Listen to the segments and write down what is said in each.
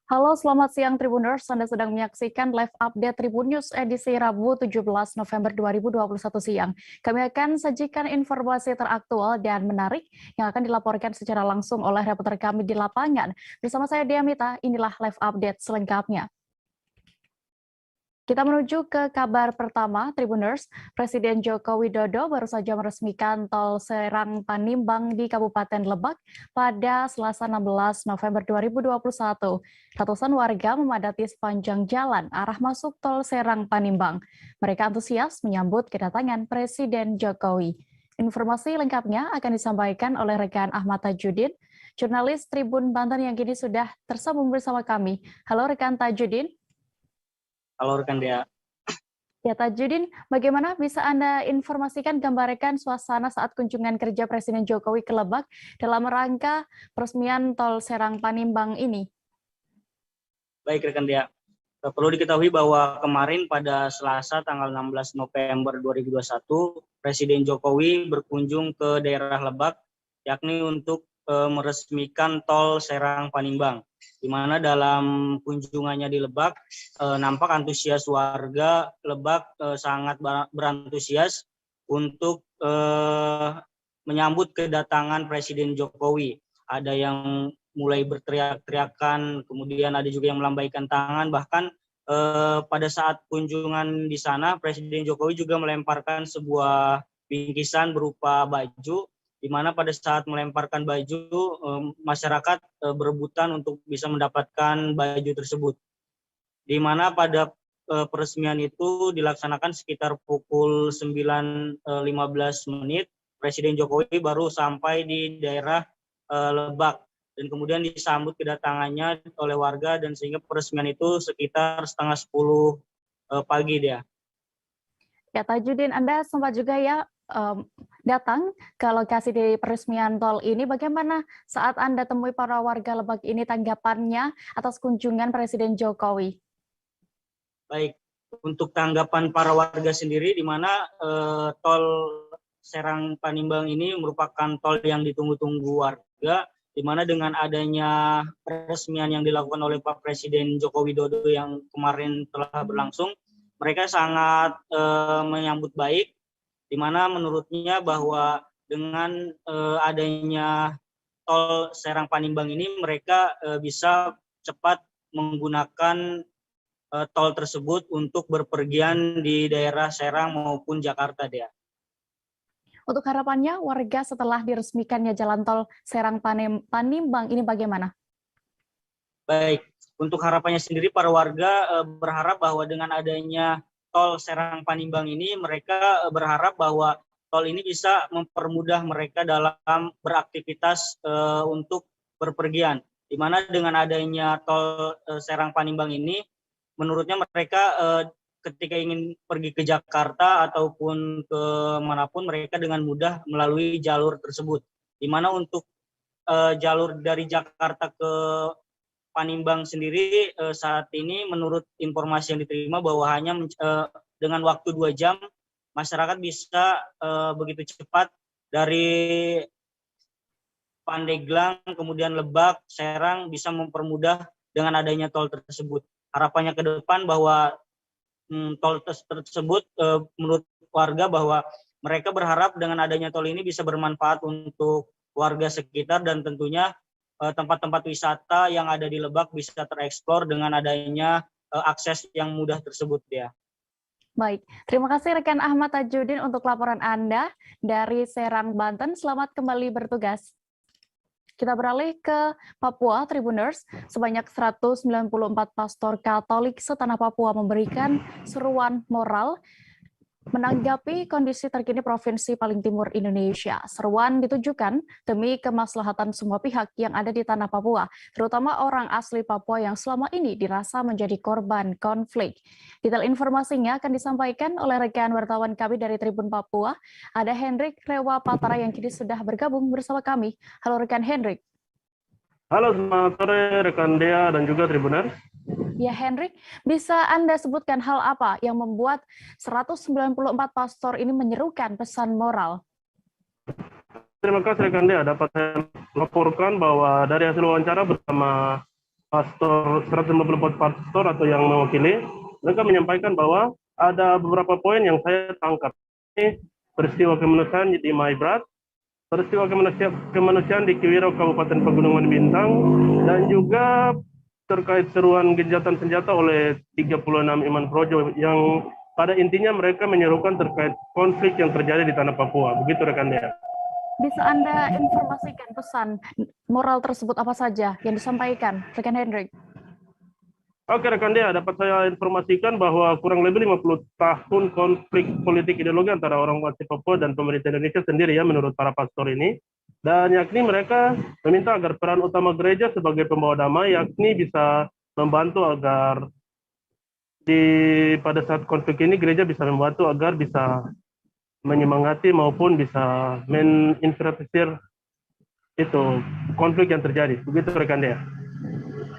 Halo, selamat siang Tribuners. Anda sedang menyaksikan live update Tribun News edisi Rabu 17 November 2021 siang. Kami akan sajikan informasi teraktual dan menarik yang akan dilaporkan secara langsung oleh reporter kami di lapangan. Bersama saya Diamita, inilah live update selengkapnya. Kita menuju ke kabar pertama, Tribuners. Presiden Joko Widodo baru saja meresmikan tol Serang Panimbang di Kabupaten Lebak pada Selasa 16 November 2021. Ratusan warga memadati sepanjang jalan arah masuk tol Serang Panimbang. Mereka antusias menyambut kedatangan Presiden Jokowi. Informasi lengkapnya akan disampaikan oleh rekan Ahmad Tajudin, jurnalis Tribun Banten yang kini sudah tersambung bersama kami. Halo rekan Tajudin. Halo rekan Dea. Ya Tajudin, bagaimana bisa Anda informasikan, gambarkan suasana saat kunjungan kerja Presiden Jokowi ke Lebak dalam rangka peresmian tol Serang Panimbang ini? Baik rekan Dea, perlu diketahui bahwa kemarin pada Selasa tanggal 16 November 2021, Presiden Jokowi berkunjung ke daerah Lebak, yakni untuk meresmikan tol Serang Panimbang, di mana dalam kunjungannya di Lebak, nampak antusias warga Lebak sangat berantusias untuk menyambut kedatangan Presiden Jokowi. Ada yang mulai berteriak-teriakan, kemudian ada juga yang melambaikan tangan, bahkan pada saat kunjungan di sana, Presiden Jokowi juga melemparkan sebuah bingkisan berupa baju, di mana pada saat melemparkan baju, masyarakat berebutan untuk bisa mendapatkan baju tersebut. Di mana pada peresmian itu dilaksanakan sekitar pukul 9.15 menit, Presiden Jokowi baru sampai di daerah Lebak, dan kemudian disambut kedatangannya oleh warga, dan sehingga peresmian itu sekitar setengah 10 pagi dia. Ya Tajudin, Anda sempat juga ya datang ke lokasi di peresmian tol ini. Bagaimana saat Anda temui para warga Lebak ini tanggapannya atas kunjungan Presiden Jokowi? Baik, untuk tanggapan para warga sendiri, di mana tol Serang Panimbang ini merupakan tol yang ditunggu-tunggu warga, di mana dengan adanya peresmian yang dilakukan oleh Pak Presiden Joko Widodo yang kemarin telah berlangsung, mereka sangat menyambut baik, di mana menurutnya bahwa dengan adanya tol Serang Panimbang ini, mereka bisa cepat menggunakan tol tersebut untuk berpergian di daerah Serang maupun Jakarta, Dea. Untuk harapannya warga setelah diresmikannya jalan tol Serang Panimbang ini bagaimana? Baik, untuk harapannya sendiri para warga berharap bahwa dengan adanya tol Serang Panimbang ini, mereka berharap bahwa tol ini bisa mempermudah mereka dalam beraktivitas untuk berpergian. Di mana dengan adanya tol Serang Panimbang ini, menurutnya mereka ketika ingin pergi ke Jakarta ataupun ke manapun, mereka dengan mudah melalui jalur tersebut. Di mana untuk jalur dari Jakarta ke Panimbang sendiri saat ini menurut informasi yang diterima bahwa hanya dengan waktu 2 jam masyarakat bisa begitu cepat dari Pandeglang, kemudian Lebak, Serang, bisa mempermudah dengan adanya tol tersebut. Harapannya ke depan bahwa tol tersebut menurut warga bahwa mereka berharap dengan adanya tol ini bisa bermanfaat untuk warga sekitar, dan tentunya tempat-tempat wisata yang ada di Lebak bisa tereksplor dengan adanya akses yang mudah tersebut ya. Baik, terima kasih rekan Ahmad Tajudin untuk laporan Anda dari Serang, Banten. Selamat kembali bertugas. Kita beralih ke Papua, Tribuners. Sebanyak 194 pastor Katolik setanah Papua memberikan seruan moral menanggapi kondisi terkini Provinsi paling timur Indonesia. Seruan ditujukan demi kemaslahatan semua pihak yang ada di tanah Papua, terutama orang asli Papua yang selama ini dirasa menjadi korban konflik. Detail informasinya akan disampaikan oleh rekan wartawan kami dari Tribun Papua. Ada Hendrik Rewa Patara yang kini sudah bergabung bersama kami. Halo rekan Hendrik. Halo, selamat sore rekan Dea dan juga Tribuners. Ya Hendrik, bisa Anda sebutkan hal apa yang membuat 194 pastor ini menyerukan pesan moral? Terima kasih rekan Dea, dapat saya laporkan bahwa dari hasil wawancara bersama pastor 154 pastor atau yang mewakili, mereka menyampaikan bahwa ada beberapa poin yang saya tangkap. Ini peristiwa kemanusiaan di Maibrat, peristiwa kemanusiaan di Kiwiro Kabupaten Pegunungan Bintang, dan juga terkait seruan gencatan senjata oleh 36 Iman Projo yang pada intinya mereka menyerukan terkait konflik yang terjadi di tanah Papua. Begitu rekan dia. Bisa Anda informasikan pesan moral tersebut apa saja yang disampaikan, rekan Hendrik? Oke rekan dia, dapat saya informasikan bahwa kurang lebih 50 tahun konflik politik ideologi antara orang wajib Papua dan pemerintah Indonesia sendiri ya menurut para pastor ini. Dan yakni mereka meminta agar peran utama gereja sebagai pembawa damai yakni bisa membantu agar pada saat konflik ini gereja bisa membantu agar bisa menyemangati maupun bisa menintervenir itu konflik yang terjadi. Begitu rekan dia.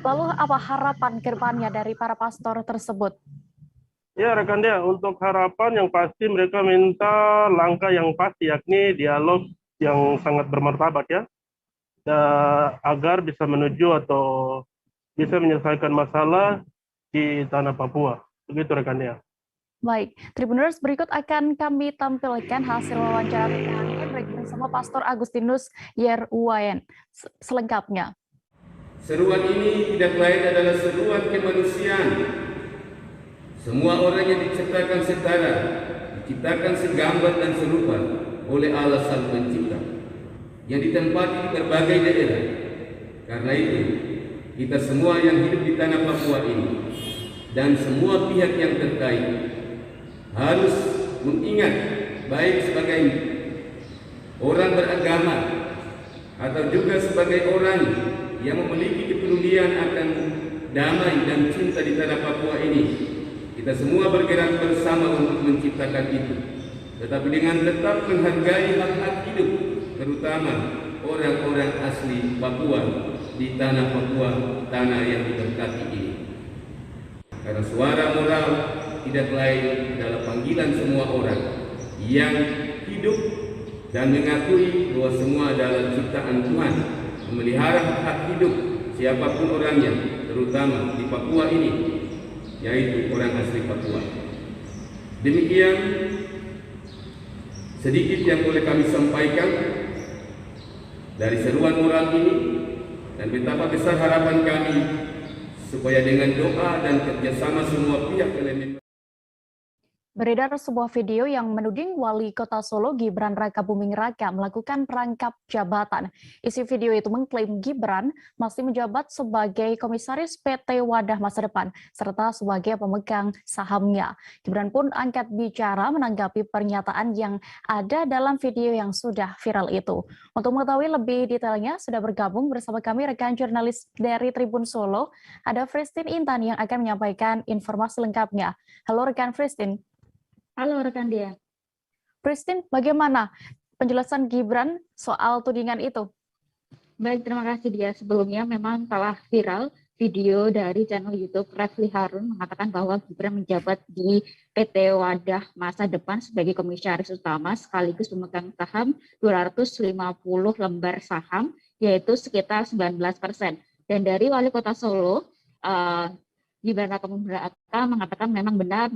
Lalu apa harapan ke depannya dari para pastor tersebut? Ya rekan dia, untuk harapan yang pasti mereka minta langkah yang pasti yakni dialog yang sangat bermartabat ya, agar bisa menuju atau bisa menyelesaikan masalah di tanah Papua. Begitu rekan dia. Baik, Tribuners, berikut akan kami tampilkan hasil wawancara dengan Hendrik bersama Pastor Agustinus Yerwayen selengkapnya. Seruan ini tidak lain adalah seruan kemanusiaan. Semua orang yang diciptakan setara, diciptakan segambar dan serupa oleh Allah Sang Pencipta, yang ditempati di berbagai daerah. Karena itu, kita semua yang hidup di tanah Papua ini dan semua pihak yang terkait harus mengingat, baik sebagai orang beragama atau juga sebagai orang yang memiliki kepedulian akan damai dan cinta di tanah Papua ini. Kita semua bergerak bersama untuk menciptakan itu, tetapi dengan tetap menghargai hak-hak hidup, terutama orang-orang asli Papua di tanah Papua, tanah yang diberkati ini. Karena suara moral tidak lain adalah panggilan semua orang yang hidup dan mengakui bahwa semua adalah ciptaan Tuhan, memelihara hak hidup siapapun orangnya, terutama di Papua ini, yaitu orang asli Papua. Demikian sedikit yang boleh kami sampaikan dari seruan moral ini, dan betapa besar harapan kami supaya dengan doa dan kerjasama semua pihak elemen. Beredar sebuah video yang menuding Wali Kota Solo Gibran Rakabuming Raka melakukan perangkap jabatan. Isi video itu mengklaim Gibran masih menjabat sebagai komisaris PT Wadah Masa Depan serta sebagai pemegang sahamnya. Gibran pun angkat bicara menanggapi pernyataan yang ada dalam video yang sudah viral itu. Untuk mengetahui lebih detailnya sudah bergabung bersama kami rekan jurnalis dari Tribun Solo, ada Fristin Intan yang akan menyampaikan informasi lengkapnya. Halo rekan Fristin. Halo rekan dia. Pristin, bagaimana penjelasan Gibran soal tudingan itu? Baik, terima kasih dia. Sebelumnya memang telah viral video dari channel YouTube Refli Harun mengatakan bahwa Gibran menjabat di PT Wadah Masa Depan sebagai komisaris utama sekaligus pemegang saham 250 lembar saham, yaitu sekitar 19%. Dan dari Wali Kota Solo, Gibran Rakabuming Raka mengatakan memang benar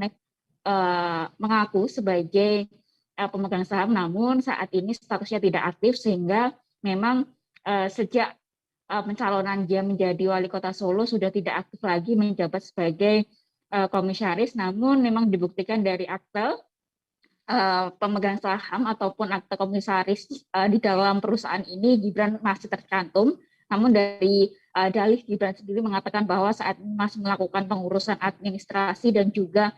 mengaku sebagai pemegang saham, namun saat ini statusnya tidak aktif sehingga memang sejak pencalonan dia menjadi Wali Kota Solo sudah tidak aktif lagi menjabat sebagai komisaris, namun memang dibuktikan dari akte pemegang saham ataupun akte komisaris di dalam perusahaan ini Gibran masih tercantum, namun dari dalih Gibran sendiri mengatakan bahwa saat ini masih melakukan pengurusan administrasi dan juga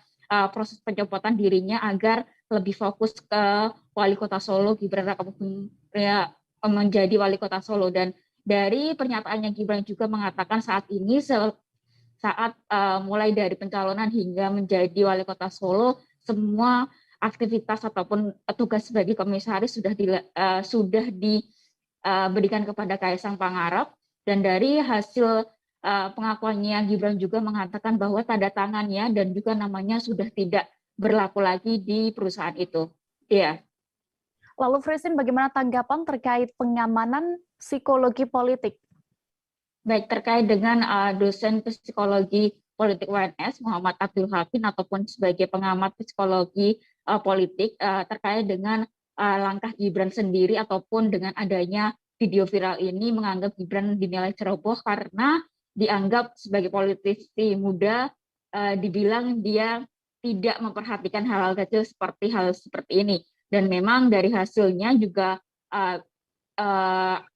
proses pencopotan dirinya agar lebih fokus ke Wali Kota Solo Gibran Rakabuming menjadi Wali Kota Solo. Dan dari pernyataannya Gibran juga mengatakan saat ini saat mulai dari pencalonan hingga menjadi Wali Kota Solo, semua aktivitas ataupun tugas sebagai komisaris sudah diberikan kepada Kaisang Pangarep. Dan dari hasil pengakuannya Gibran juga mengatakan bahwa tanda tangannya dan juga namanya sudah tidak berlaku lagi di perusahaan itu. Iya. Lalu Fristin, bagaimana tanggapan terkait pengamanan psikologi politik? Baik, terkait dengan dosen psikologi politik UNS Muhammad Abdul Hafin ataupun sebagai pengamat psikologi politik terkait dengan langkah Gibran sendiri ataupun dengan adanya video viral ini menganggap Gibran dinilai ceroboh karena dianggap sebagai politisi muda dibilang dia tidak memperhatikan hal-hal kecil seperti hal seperti ini. Dan memang dari hasilnya juga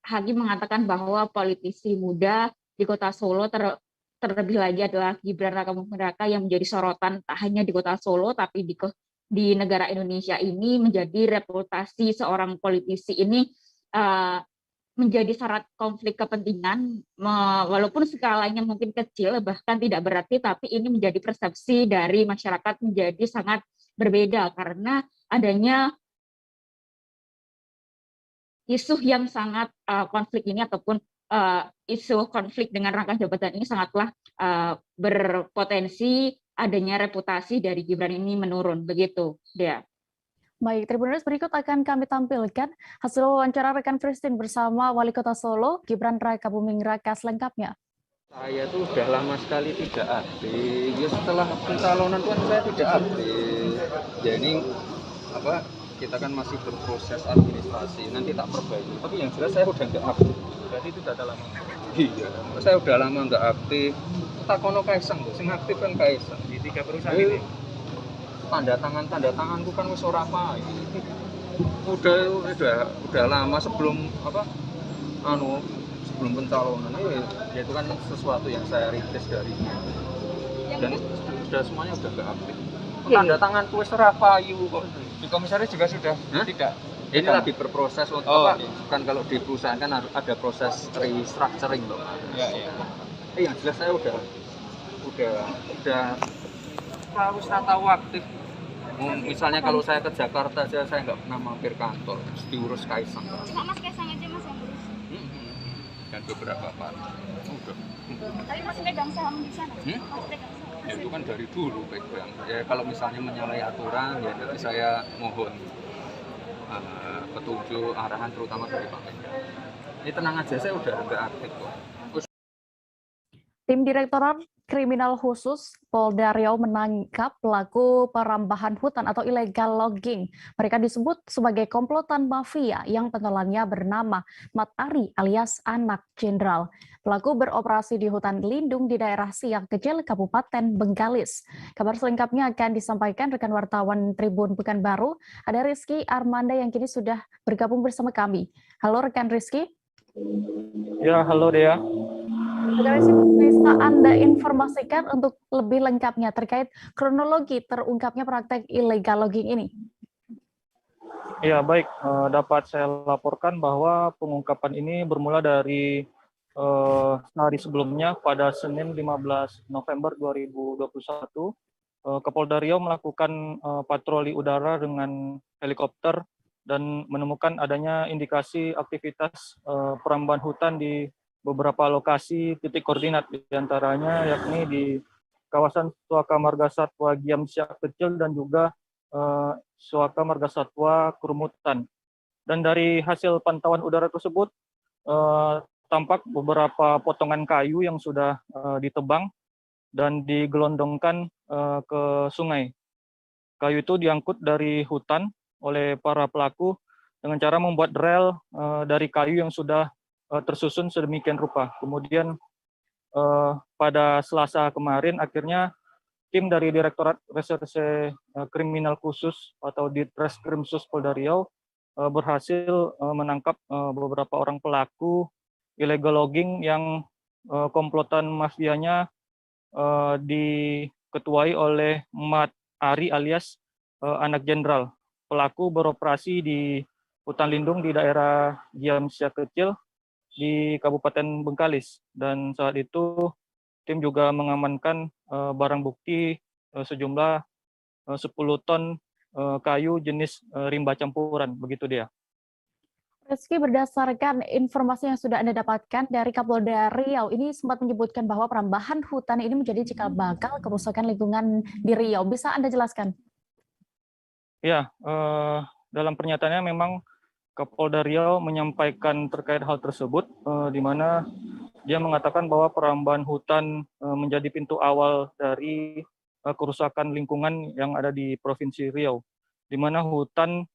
Hakim mengatakan bahwa politisi muda di kota Solo terlebih lagi adalah Gibran Rakabuming Raka yang menjadi sorotan tak hanya di kota Solo tapi di negara Indonesia ini, menjadi reputasi seorang politisi ini menjadi syarat konflik kepentingan, walaupun skalanya mungkin kecil bahkan tidak berarti, tapi ini menjadi persepsi dari masyarakat menjadi sangat berbeda karena adanya isu yang sangat konflik ini ataupun isu konflik dengan rangkap jabatan ini sangatlah berpotensi adanya reputasi dari Gibran ini menurun, begitu dia. Baik, Tribuners, berikut akan kami tampilkan hasil wawancara rekan Christine bersama Wali Kota Solo, Gibran Rakabuming Raka selengkapnya. Saya tuh udah lama sekali tidak aktif. Ya setelah pencalonan kan saya tidak aktif. Jadi kita kan masih berproses administrasi, nanti tak perbaiki. Tapi yang jelas saya udah nggak aktif. Berarti itu udah lama. Iya, saya udah lama nggak aktif. Tak kono Kaisang, sing aktif kan Kaisang. Di 3 perusahaan ini. Tanda tanganku kan wis ora apa. Udah lama sebelum sebelum pencalonan. Ya itu kan sesuatu yang saya rintis dari dan sudah semuanya udah nggak aktif. Tanda tangan wis ora payu kok. Di komisaris juga sudah tidak. Ini lagi berproses untuk kan kalau di perusahaan kan harus ada proses restructuring loh. Iya. Yang jelas saya udah harus tahu aktif. Misalnya kalau saya ke Jakarta aja saya nggak pernah mampir kantor, mesti diurus Kaisang. Cuma Mas Kaisang aja Mas yang urus. Dan beberapa partner. Udah. Tapi Mas pegang saham di sana. Mas pegang saham. Ya itu kan dari dulu pegang. Ya kalau misalnya menyalahi aturan ya nanti saya mohon petunjuk arahan terutama dari Pak Mendak. Ini tenang aja, saya udah nggak aktif kok. Tim Direktorat Kriminal Khusus Polda Riau menangkap pelaku perambahan hutan atau illegal logging. Mereka disebut sebagai komplotan mafia yang pentolannya bernama Mat Ari alias Anak Jenderal. Pelaku beroperasi di hutan lindung di daerah Siak Kecil, Kabupaten Bengkalis. Kabar selengkapnya akan disampaikan rekan wartawan Tribun Pekanbaru. Ada Rizky Armanda yang kini sudah bergabung bersama kami. Halo rekan Rizky. Ya, halo Dea. Bisa Anda informasikan untuk lebih lengkapnya terkait kronologi terungkapnya praktek illegal logging ini? Ya, baik. Dapat saya laporkan bahwa pengungkapan ini bermula dari hari sebelumnya pada Senin 15 November 2021. Kapolda Riau melakukan patroli udara dengan helikopter dan menemukan adanya indikasi aktivitas perambahan hutan di beberapa lokasi titik koordinat, diantaranya yakni di kawasan Suaka Marga Satwa Giam Siak Kecil dan juga Suaka Marga Satwa Kurumutan. Dan dari hasil pantauan udara tersebut tampak beberapa potongan kayu yang sudah ditebang dan digelondongkan ke sungai. Kayu itu diangkut dari hutan oleh para pelaku dengan cara membuat rel dari kayu yang sudah tersusun sedemikian rupa. Kemudian pada Selasa kemarin akhirnya tim dari Direktorat Reserse Kriminal Khusus atau Ditreskrimsus Polda Riau berhasil menangkap beberapa orang pelaku illegal logging yang komplotan mafianya diketuai oleh Mat Ari alias Anak Jenderal. Pelaku beroperasi di hutan lindung di daerah Giam Siak Kecil di Kabupaten Bengkalis, dan saat itu tim juga mengamankan barang bukti sejumlah 10 ton kayu jenis rimba campuran, begitu dia. Rizky, berdasarkan informasi yang sudah Anda dapatkan dari Kapolda Riau, ini sempat menyebutkan bahwa perambahan hutan ini menjadi cikal bakal kerusakan lingkungan di Riau. Bisa Anda jelaskan? Ya, dalam pernyataannya memang Kapolda Riau menyampaikan terkait hal tersebut, di mana dia mengatakan bahwa perambahan hutan menjadi pintu awal dari kerusakan lingkungan yang ada di Provinsi Riau, di mana hutan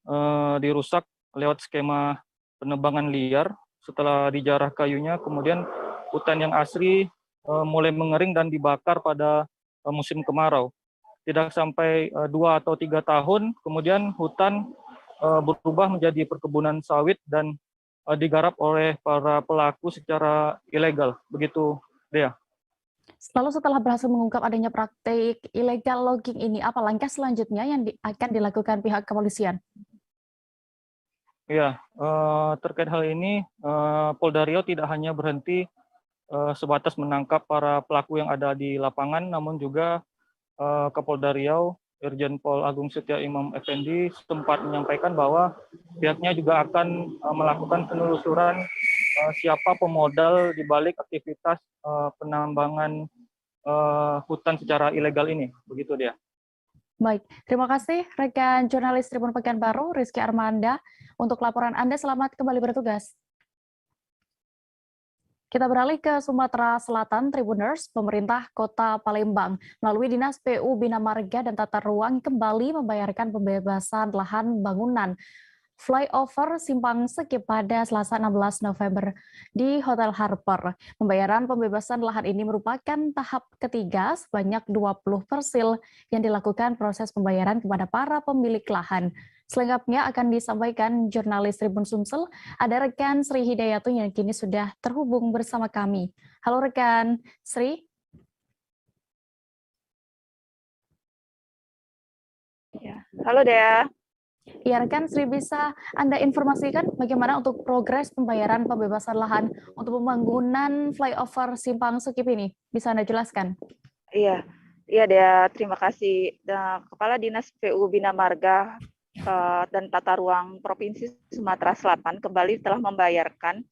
dirusak lewat skema penebangan liar. Setelah dijarah kayunya, kemudian hutan yang asri mulai mengering dan dibakar pada musim kemarau. Tidak sampai 2 atau 3 tahun, kemudian hutan berubah menjadi perkebunan sawit dan digarap oleh para pelaku secara ilegal. Begitu, Dea. Lalu setelah berhasil mengungkap adanya praktik ilegal logging ini, apa langkah selanjutnya yang akan dilakukan pihak kepolisian? Ya, terkait hal ini, Polda Riau tidak hanya berhenti sebatas menangkap para pelaku yang ada di lapangan, namun juga Kapolda Riau, Irjen Pol Agung Setia Imam Effendi sempat menyampaikan bahwa pihaknya juga akan melakukan penelusuran siapa pemodal di balik aktivitas penambangan hutan secara ilegal ini. Begitu dia. Baik, terima kasih rekan jurnalis Tribun Pekanbaru, Rizky Armanda, untuk laporan Anda. Selamat kembali bertugas. Kita beralih ke Sumatera Selatan, Tribuners. Pemerintah Kota Palembang melalui Dinas PU Bina Marga dan Tata Ruang kembali membayarkan pembebasan lahan bangunan flyover Simpang Sekip pada Selasa 16 November di Hotel Harper. Pembayaran pembebasan lahan ini merupakan tahap ketiga sebanyak 20 persil yang dilakukan proses pembayaran kepada para pemilik lahan. Selengkapnya akan disampaikan jurnalis Tribun Sumsel, ada rekan Sri Hidayatun yang kini sudah terhubung bersama kami. Halo rekan Sri. Ya. Halo Dea. Ya rekan Sri, bisa Anda informasikan bagaimana untuk progres pembayaran pembebasan lahan untuk pembangunan flyover Simpang Sekip ini? Bisa Anda jelaskan? Iya Dea, terima kasih. Kepala Dinas PU Bina Marga dan Tata Ruang Provinsi Sumatera Selatan kembali telah membayarkan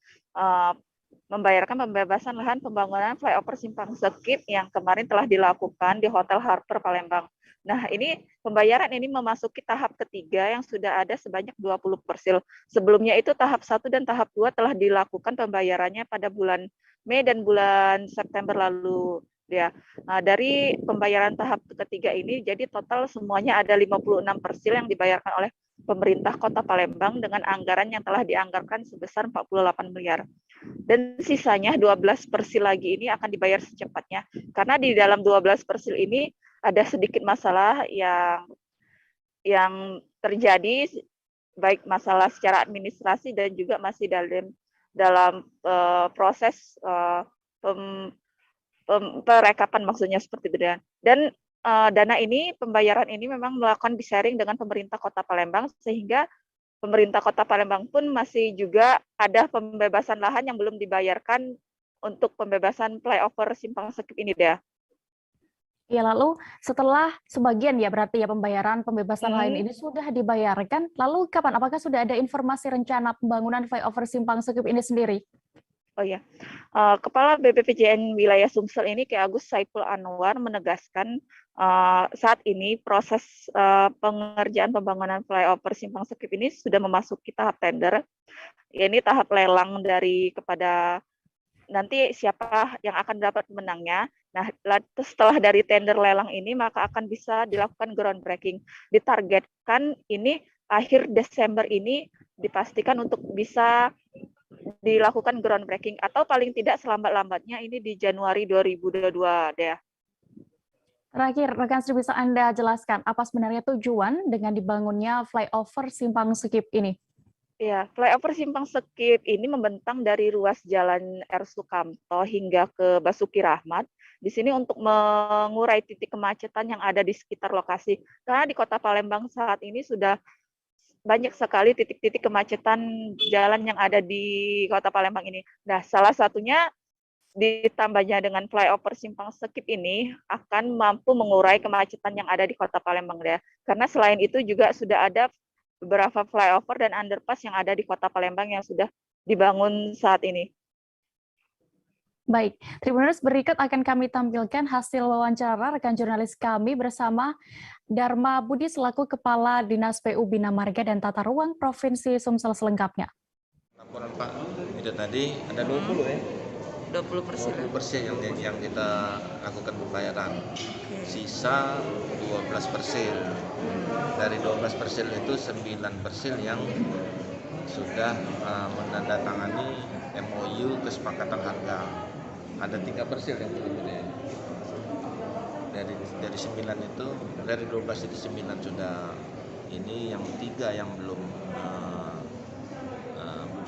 pembebasan lahan pembangunan flyover Simpang Sekip yang kemarin telah dilakukan di Hotel Harper Palembang. Nah, ini pembayaran ini memasuki tahap ketiga yang sudah ada sebanyak 20 persil. Sebelumnya itu tahap 1 dan tahap 2 telah dilakukan pembayarannya pada bulan Mei dan bulan September lalu. Ya. Nah, dari pembayaran tahap ketiga ini, jadi total semuanya ada 56 persil yang dibayarkan oleh pemerintah Kota Palembang dengan anggaran yang telah dianggarkan sebesar 48 miliar. Dan sisanya 12 persil lagi ini akan dibayar secepatnya. Karena di dalam 12 persil ini ada sedikit masalah yang terjadi, baik masalah secara administrasi dan juga masih dalam proses perekapan, maksudnya seperti itu. Dan dana ini, pembayaran ini memang melakukan sharing dengan pemerintah Kota Palembang, sehingga pemerintah Kota Palembang pun masih juga ada pembebasan lahan yang belum dibayarkan untuk pembebasan flyover Simpang Sekip ini, Dea. Ya, lalu setelah sebagian ya berarti ya pembayaran pembebasan lahan ini sudah dibayarkan, lalu kapan? Apakah sudah ada informasi rencana pembangunan flyover Simpang Sekip ini sendiri? Oh ya, Kepala BPPJN Wilayah Sumsel ini Ki Agus Saiful Anwar menegaskan saat ini proses pengerjaan pembangunan flyover Simpang Sekip ini sudah memasuki tahap tender. Ini tahap lelang kepada nanti siapa yang akan dapat menangnya. Nah, setelah dari tender lelang ini maka akan bisa dilakukan groundbreaking. Ditargetkan ini akhir Desember ini dipastikan untuk bisa dilakukan groundbreaking atau paling tidak selambat-lambatnya ini di Januari 2022, Dea. Terakhir, rekan Sri, bisa Anda jelaskan apa sebenarnya tujuan dengan dibangunnya flyover Simpang Sekip ini? Ya, flyover Simpang Sekip ini membentang dari ruas Jalan R. Sukamto hingga ke Basuki Rahmat. Di sini untuk mengurai titik kemacetan yang ada di sekitar lokasi. Karena di Kota Palembang saat ini sudah banyak sekali titik-titik kemacetan jalan yang ada di Kota Palembang ini. Nah, salah satunya ditambahnya dengan flyover Simpang Sekip ini akan mampu mengurai kemacetan yang ada di Kota Palembang, ya. Karena selain itu juga sudah ada beberapa flyover dan underpass yang ada di Kota Palembang yang sudah dibangun saat ini. Baik, Tribuners, berikut akan kami tampilkan hasil wawancara rekan jurnalis kami bersama Dharma Budi selaku Kepala Dinas PU Bina Marga dan Tata Ruang Provinsi Sumsel selengkapnya. Laporan Pak itu tadi ada 20 ya. 20% yang kita lakukan pembayaran. Sisa 12%. Dari 12% itu 9% yang sudah menandatangani MOU kesepakatan harga. Ada 3% yang belum ini. Dari 9 itu, dari 12 itu 9 sudah ini, yang 3 yang belum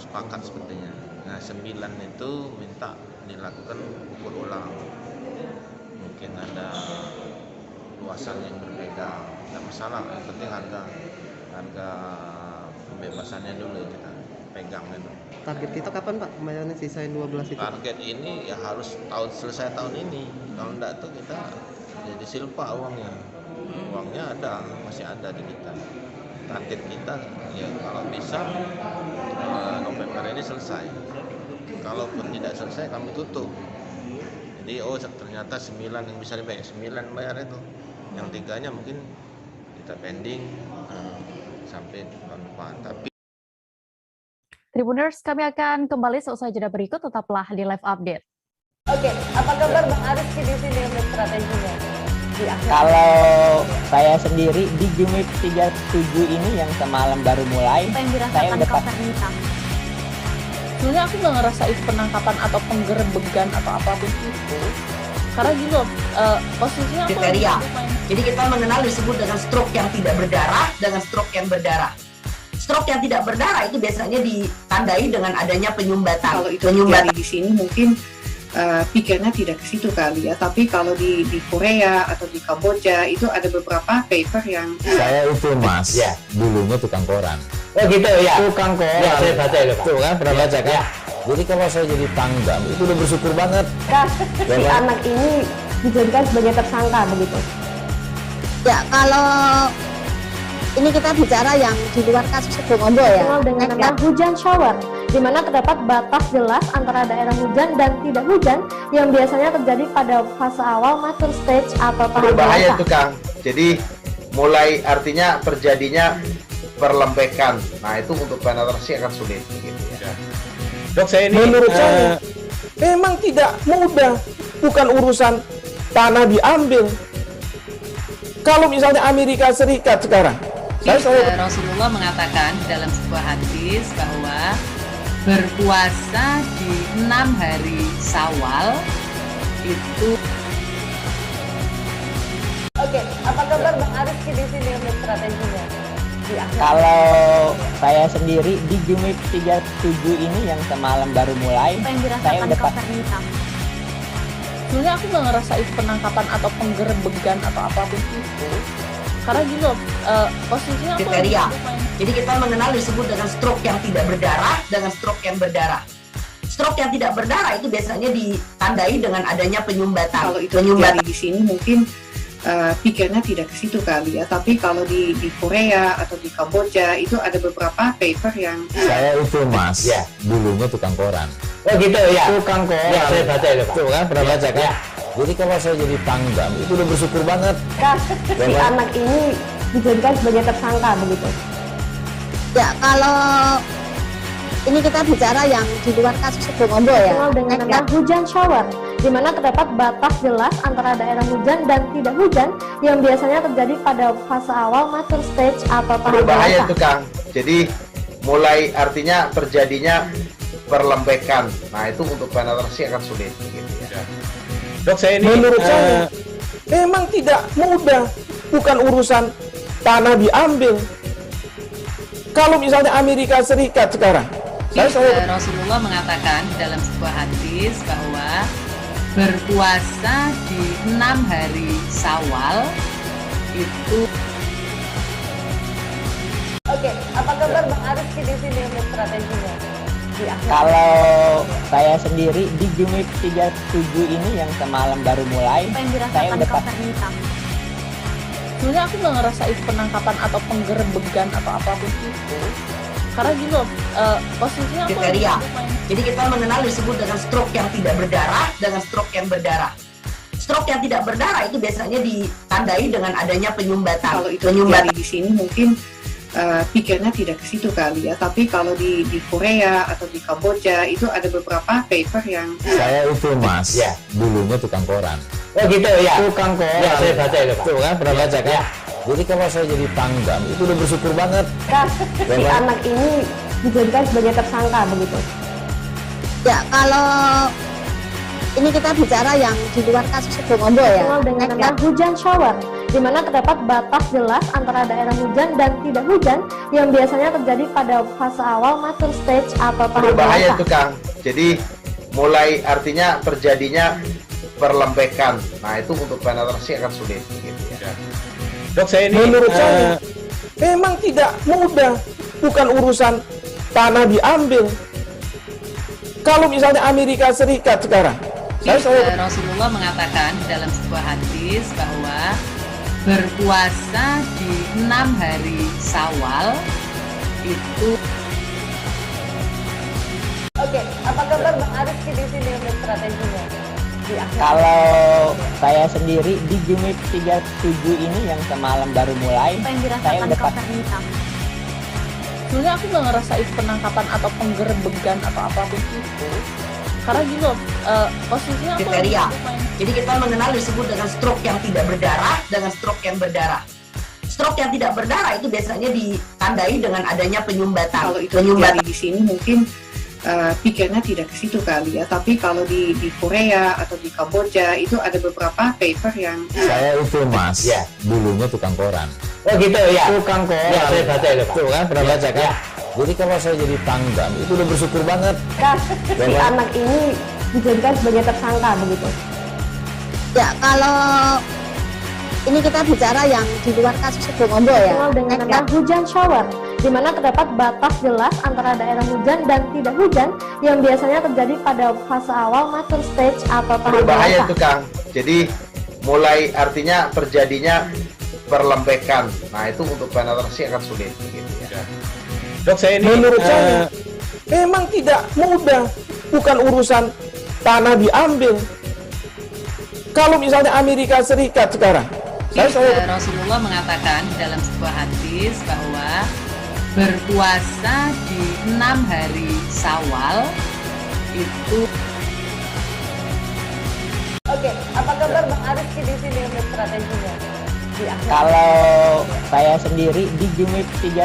sepakat sepertinya. Nah 9 itu minta dilakukan ukur ulang. Mungkin ada luasan yang berbeda, tidak masalah. Yang penting harga pembebasannya dulu kita pegang itu. Target kita kapan Pak pembayarannya sisain 12 itu? Target ini ya harus selesai tahun ini. Kalau enggak tuh kita jadi silpa uangnya. Uangnya masih ada di kita. Target kita ya kalau bisa November ini selesai. Kalaupun tidak selesai kami tutup. Jadi ternyata 9 yang bisa dibayar, 9 bayar itu. Yang 3-nya mungkin kita pending sampai tahun depan. Tapi Tribuners, kami akan kembali seusai jeda berikut, tetaplah di live update. Oke, apa kabar Bang Ariski di sini untuk strateginya? Kalau saya sendiri di Jumit 37 ini yang semalam baru mulai, saya udah sebenarnya aku nggak ngerasa itu penangkapan atau penggerebegan atau apapun itu, karena gini loh, posisinya kriteria. Jadi kita mengenal disebut dengan stroke yang tidak berdarah dengan stroke yang berdarah. Stroke yang tidak berdarah itu biasanya ditandai dengan adanya penyumbatan. Kalau itu terjadi di sini mungkin pikirnya tidak ke situ kali ya, tapi kalau di Korea atau di Kamboja itu ada beberapa paper yang saya itu Mas, ya, dulunya tukang koran. Oh gitu ya, Tukang koran. Ya, saya baca itu Pak. Tuh kan, pernah baca kan? Jadi kalau saya jadi tanggam itu udah bersyukur banget. Si anak ini dijadikan sebagai tersangka begitu. Ya, kalau ini kita bicara yang di luar kasus Sebongombo ya. Dengan nama hujan shower, di mana terdapat batas jelas antara daerah hujan dan tidak hujan yang biasanya terjadi pada fase awal mature stage atau tahap berbahaya itu Kang. Jadi mulai artinya terjadinya perlembekan. Nah itu untuk penetrasi akan sulit gitu ya. Dok, saya ini menurut saya memang tidak mudah, bukan urusan tanah diambil. Kalau misalnya Amerika Serikat sekarang, Rasulullah mengatakan dalam sebuah hadis bahwa berpuasa di 6 hari Syawal itu. Oke, apa kabar Bang Ariski di sini untuk strateginya? Kalau saya sendiri di Jumit 37 ini yang semalam baru mulai, saya udah sebenarnya aku nggak ngerasa itu penangkapan atau penggerebegan atau apapun itu, karena gini loh, posisinya kriteria. Jadi kita mengenal disebut dengan stroke yang tidak berdarah dengan stroke yang berdarah. Stroke yang tidak berdarah itu biasanya ditandai dengan adanya penyumbatan. Kalau itu terjadi di sini mungkin pikirnya tidak ke situ kali ya, tapi kalau di Korea atau di Kamboja itu ada beberapa paper yang saya itu Mas, ya, dulunya tukang koran. Oh gitu ya, Tukang koran. Ya, saya baca itu Pak. Tuh kan, pernah baca kan? Jadi kalau saya jadi tanggam itu udah bersyukur banget. Si anak ini dijadikan sebagai tersangka begitu. Ya, kalau ini kita bicara yang di luar kasus Sebongombo ya. Dengan nama hujan shower, di mana terdapat batas jelas antara daerah hujan dan tidak hujan yang biasanya terjadi pada fase awal mature stage atau tahap berbahaya itu Kang. Jadi mulai artinya terjadinya perlembekan. Nah itu untuk penetrasi akan sulit gitu ya. Dok, saya ini menurut saya memang tidak mudah, bukan urusan tanah diambil. Kalau misalnya Amerika Serikat sekarang, Rasulullah mengatakan dalam sebuah hadis bahwa berpuasa di 6 hari Syawal itu. Oke, apa kabar Bang Ariski di sini untuk strateginya? Kalau saya sendiri di Jumit 37 ini yang semalam baru mulai, saya udah sebenarnya aku nggak ngerasa itu penangkapan atau penggerebegan atau apapun itu, karena gini loh, posisinya kriteria. Jadi kita mengenal disebut dengan stroke yang tidak berdarah dengan stroke yang berdarah. Stroke yang tidak berdarah itu biasanya ditandai dengan adanya penyumbatan. Kalau itu terjadi di sini mungkin pikirnya tidak ke situ kali ya, tapi kalau di Korea atau di Kamboja itu ada beberapa paper yang Saya itu Mas, dulunya tukang koran. Oh gitu ya. Tukang koran. Ya, saya baca itu Pak. Tuh kan, pernah baca kan? Jadi kalau saya jadi Pangdam, itu udah bersyukur banget. Si anak ini dijadikan sebagai tersangka begitu. Ya, kalau ini kita bicara yang di luar kasus Sebongombo ya. Dikenal dengan nama hujan shower, di mana terdapat batas jelas antara daerah hujan dan tidak hujan yang biasanya terjadi pada fase awal mature stage atau tahap Berbahaya dewasa. itu Kang. Jadi mulai artinya terjadinya perlembekan. Nah itu untuk penetrasi akan sulit. Gitu ya. Dok, saya ini menurut saya memang tidak mudah, bukan urusan tanah diambil. Kalau misalnya Amerika Serikat sekarang, Rasulullah mengatakan dalam sebuah hadis bahwa berpuasa di 6 hari Syawal itu. Oke, apa kabar Bang Ariski di sini untuk strateginya? Kalau saya sendiri di Jumit 37 ini yang semalam baru mulai, Apa yang saya dirasakan udah Kak Fernita? Sebenarnya aku nggak ngerasain penangkapan atau penggerbegan atau apapun itu, karena gini loh, posisinya aku kriteria. lagi main. Jadi kita mengenal disebut dengan stroke yang tidak berdarah dengan stroke yang berdarah. Stroke yang tidak berdarah itu biasanya ditandai dengan adanya penyumbatan. Kalau itu terjadi di sini mungkin pikirnya tidak ke situ kali ya, tapi kalau di Korea atau di Kamboja itu ada beberapa paper yang Saya itu Mas, dulunya tukang koran. Oh gitu ya. Tukang koran. Ya, saya baca itu Pak. Tuh kan, pernah baca kan? Jadi kalau saya jadi Pangdam, itu udah bersyukur banget. Si anak ini dijadikan sebagai tersangka begitu. Ya, kalau ini kita bicara yang di luar kasus Sebongombo ya. Dikenal dengan nama hujan shower, di mana terdapat batas jelas antara daerah hujan dan tidak hujan yang biasanya terjadi pada fase awal mature stage atau tahap Berbahaya dewasa. itu Kang. Jadi mulai artinya terjadinya perlembekan. Nah itu untuk penetrasi akan sulit. Gitu ya. Dok, saya ini menurut saya memang tidak mudah, bukan urusan tanah diambil. Kalau misalnya Amerika Serikat sekarang, Rasulullah mengatakan dalam sebuah hadis bahwa berpuasa di 6 hari Syawal itu. Oke, apa kabar Bang Ariski di sini untuk strateginya? Kalau saya sendiri di Jumit 37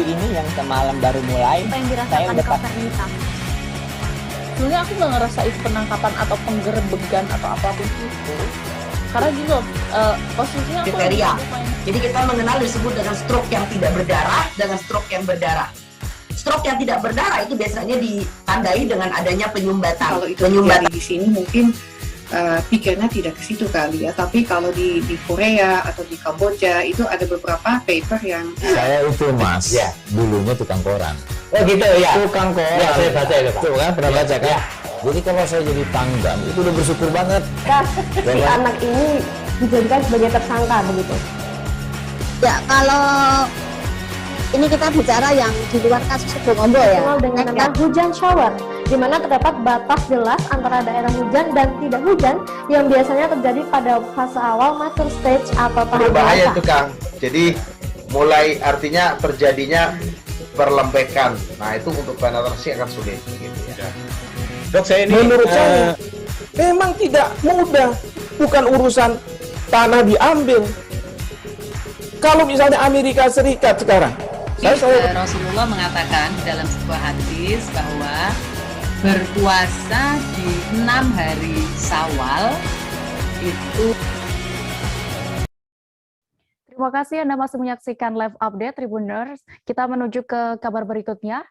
ini yang semalam baru mulai, Apa yang saya dirasakan udah Kak Fernita? Sebenarnya aku nggak ngerasain penangkapan atau penggerbegan atau apapun itu, karena gini loh, posisinya aku lagi kriteria. main. Jadi kita mengenal disebut dengan stroke yang tidak berdarah dengan stroke yang berdarah. Stroke yang tidak berdarah itu biasanya ditandai dengan adanya penyumbatan. kalau itu terjadi di sini mungkin pikirnya tidak ke situ kali ya, tapi kalau di Korea atau di Kamboja itu ada beberapa paper yang Saya itu Mas, dulunya tukang koran. Oh gitu ya. Tukang koran. Ya, saya baca itu Pak. Tuh kan, pernah baca kan? Jadi kalau saya jadi Pangdam, itu udah bersyukur banget. Si anak ini dijadikan sebagai tersangka begitu. Ya, kalau ini kita bicara yang di luar kasus Sebongombo ya. Dikenal dengan nama hujan shower, di mana terdapat batas jelas antara daerah hujan dan tidak hujan yang biasanya terjadi pada fase awal mature stage atau tahap Berbahaya dewasa. itu Kang. Jadi mulai artinya terjadinya perlembekan. Nah itu untuk penetrasi akan sulit. Gitu ya. Dok, saya ini menurut saya memang tidak mudah, bukan urusan tanah diambil. Kalau misalnya Amerika Serikat sekarang, Rasulullah mengatakan dalam sebuah hadis bahwa berpuasa di 6 hari Syawal itu. Terima kasih Anda masih menyaksikan live update Tribuners. Kita menuju ke kabar berikutnya.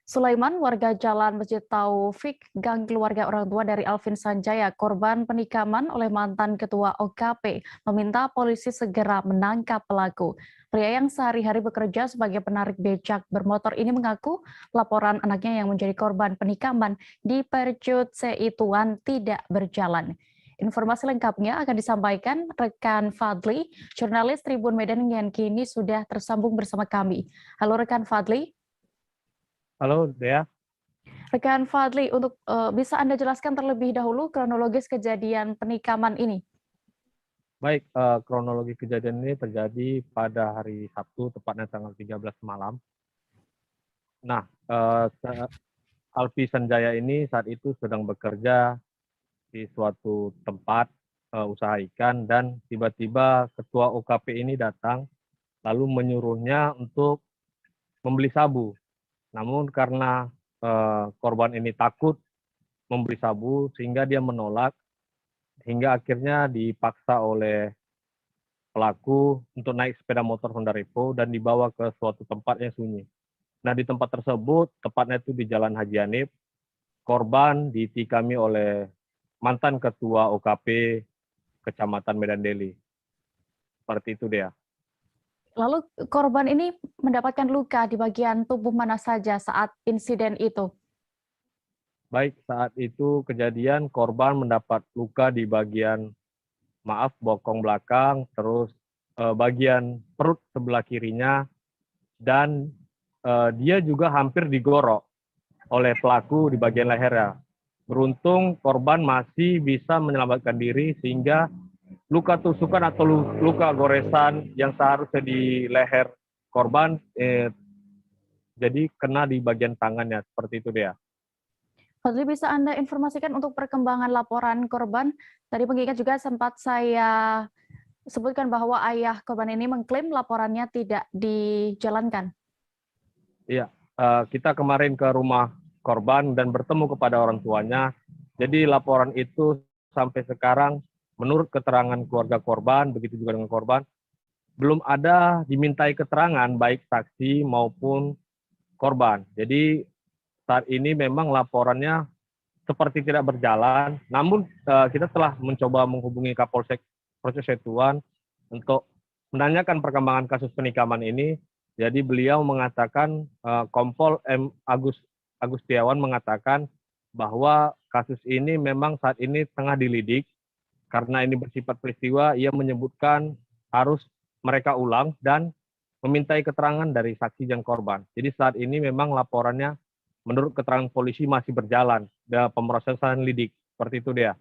Sulaiman, warga Jalan Masjid Taufik, gang keluarga orang tua dari Alvin Sanjaya, korban penikaman oleh mantan ketua OKP, meminta polisi segera menangkap pelaku. Pria yang sehari-hari bekerja sebagai penarik becak bermotor ini mengaku laporan anaknya yang menjadi korban penikaman di Percut Seituan tidak berjalan. Informasi lengkapnya akan disampaikan rekan Fadli, jurnalis Tribun Medan yang kini sudah tersambung bersama kami. Halo rekan Fadli. Halo Dea. Rekan Fadli, untuk bisa Anda jelaskan terlebih dahulu kronologis kejadian penikaman ini? Baik, kronologi kejadian ini terjadi pada hari Sabtu, tepatnya tanggal 13 malam. Nah, Alfi Sanjaya ini saat itu sedang bekerja di suatu tempat usaha ikan, dan tiba-tiba ketua OKP ini datang lalu menyuruhnya untuk membeli sabu. Namun karena korban ini takut membeli sabu sehingga dia menolak, hingga akhirnya dipaksa oleh pelaku untuk naik sepeda motor Honda Revo dan dibawa ke suatu tempat yang sunyi. Nah, di tempat tersebut, tepatnya itu di Jalan Haji Hanif, korban ditikami oleh mantan ketua OKP Kecamatan Medan Deli. Seperti itu, Dea. Lalu korban ini mendapatkan luka di bagian tubuh mana saja saat insiden itu? Baik, saat itu kejadian korban mendapat luka di bagian bokong belakang, terus bagian perut sebelah kirinya, dan dia juga hampir digorok oleh pelaku di bagian lehernya. Beruntung korban masih bisa menyelamatkan diri sehingga luka tusukan atau luka goresan yang seharusnya di leher korban jadi kena di bagian tangannya. Seperti itu, Dea. Fadli, bisa Anda informasikan untuk perkembangan laporan korban? Tadi pengingat juga sempat saya sebutkan bahwa ayah korban ini mengklaim laporannya tidak dijalankan. Iya, kita kemarin ke rumah korban dan bertemu kepada orang tuanya. Jadi laporan itu sampai sekarang menurut keterangan keluarga korban, begitu juga dengan korban, belum ada dimintai keterangan baik saksi maupun korban. Jadi saat ini memang laporannya seperti tidak berjalan, namun kita telah mencoba menghubungi Kapolsek Procesetuan untuk menanyakan perkembangan kasus penikaman ini. Jadi beliau mengatakan, Kompol M. Agustiawan mengatakan bahwa kasus ini memang saat ini tengah dilidik. Karena ini bersifat peristiwa, ia menyebutkan harus mereka ulang dan memintai keterangan dari saksi dan korban. Jadi saat ini memang laporannya menurut keterangan polisi masih berjalan dan pemrosesan lidik. Seperti itu, Dea.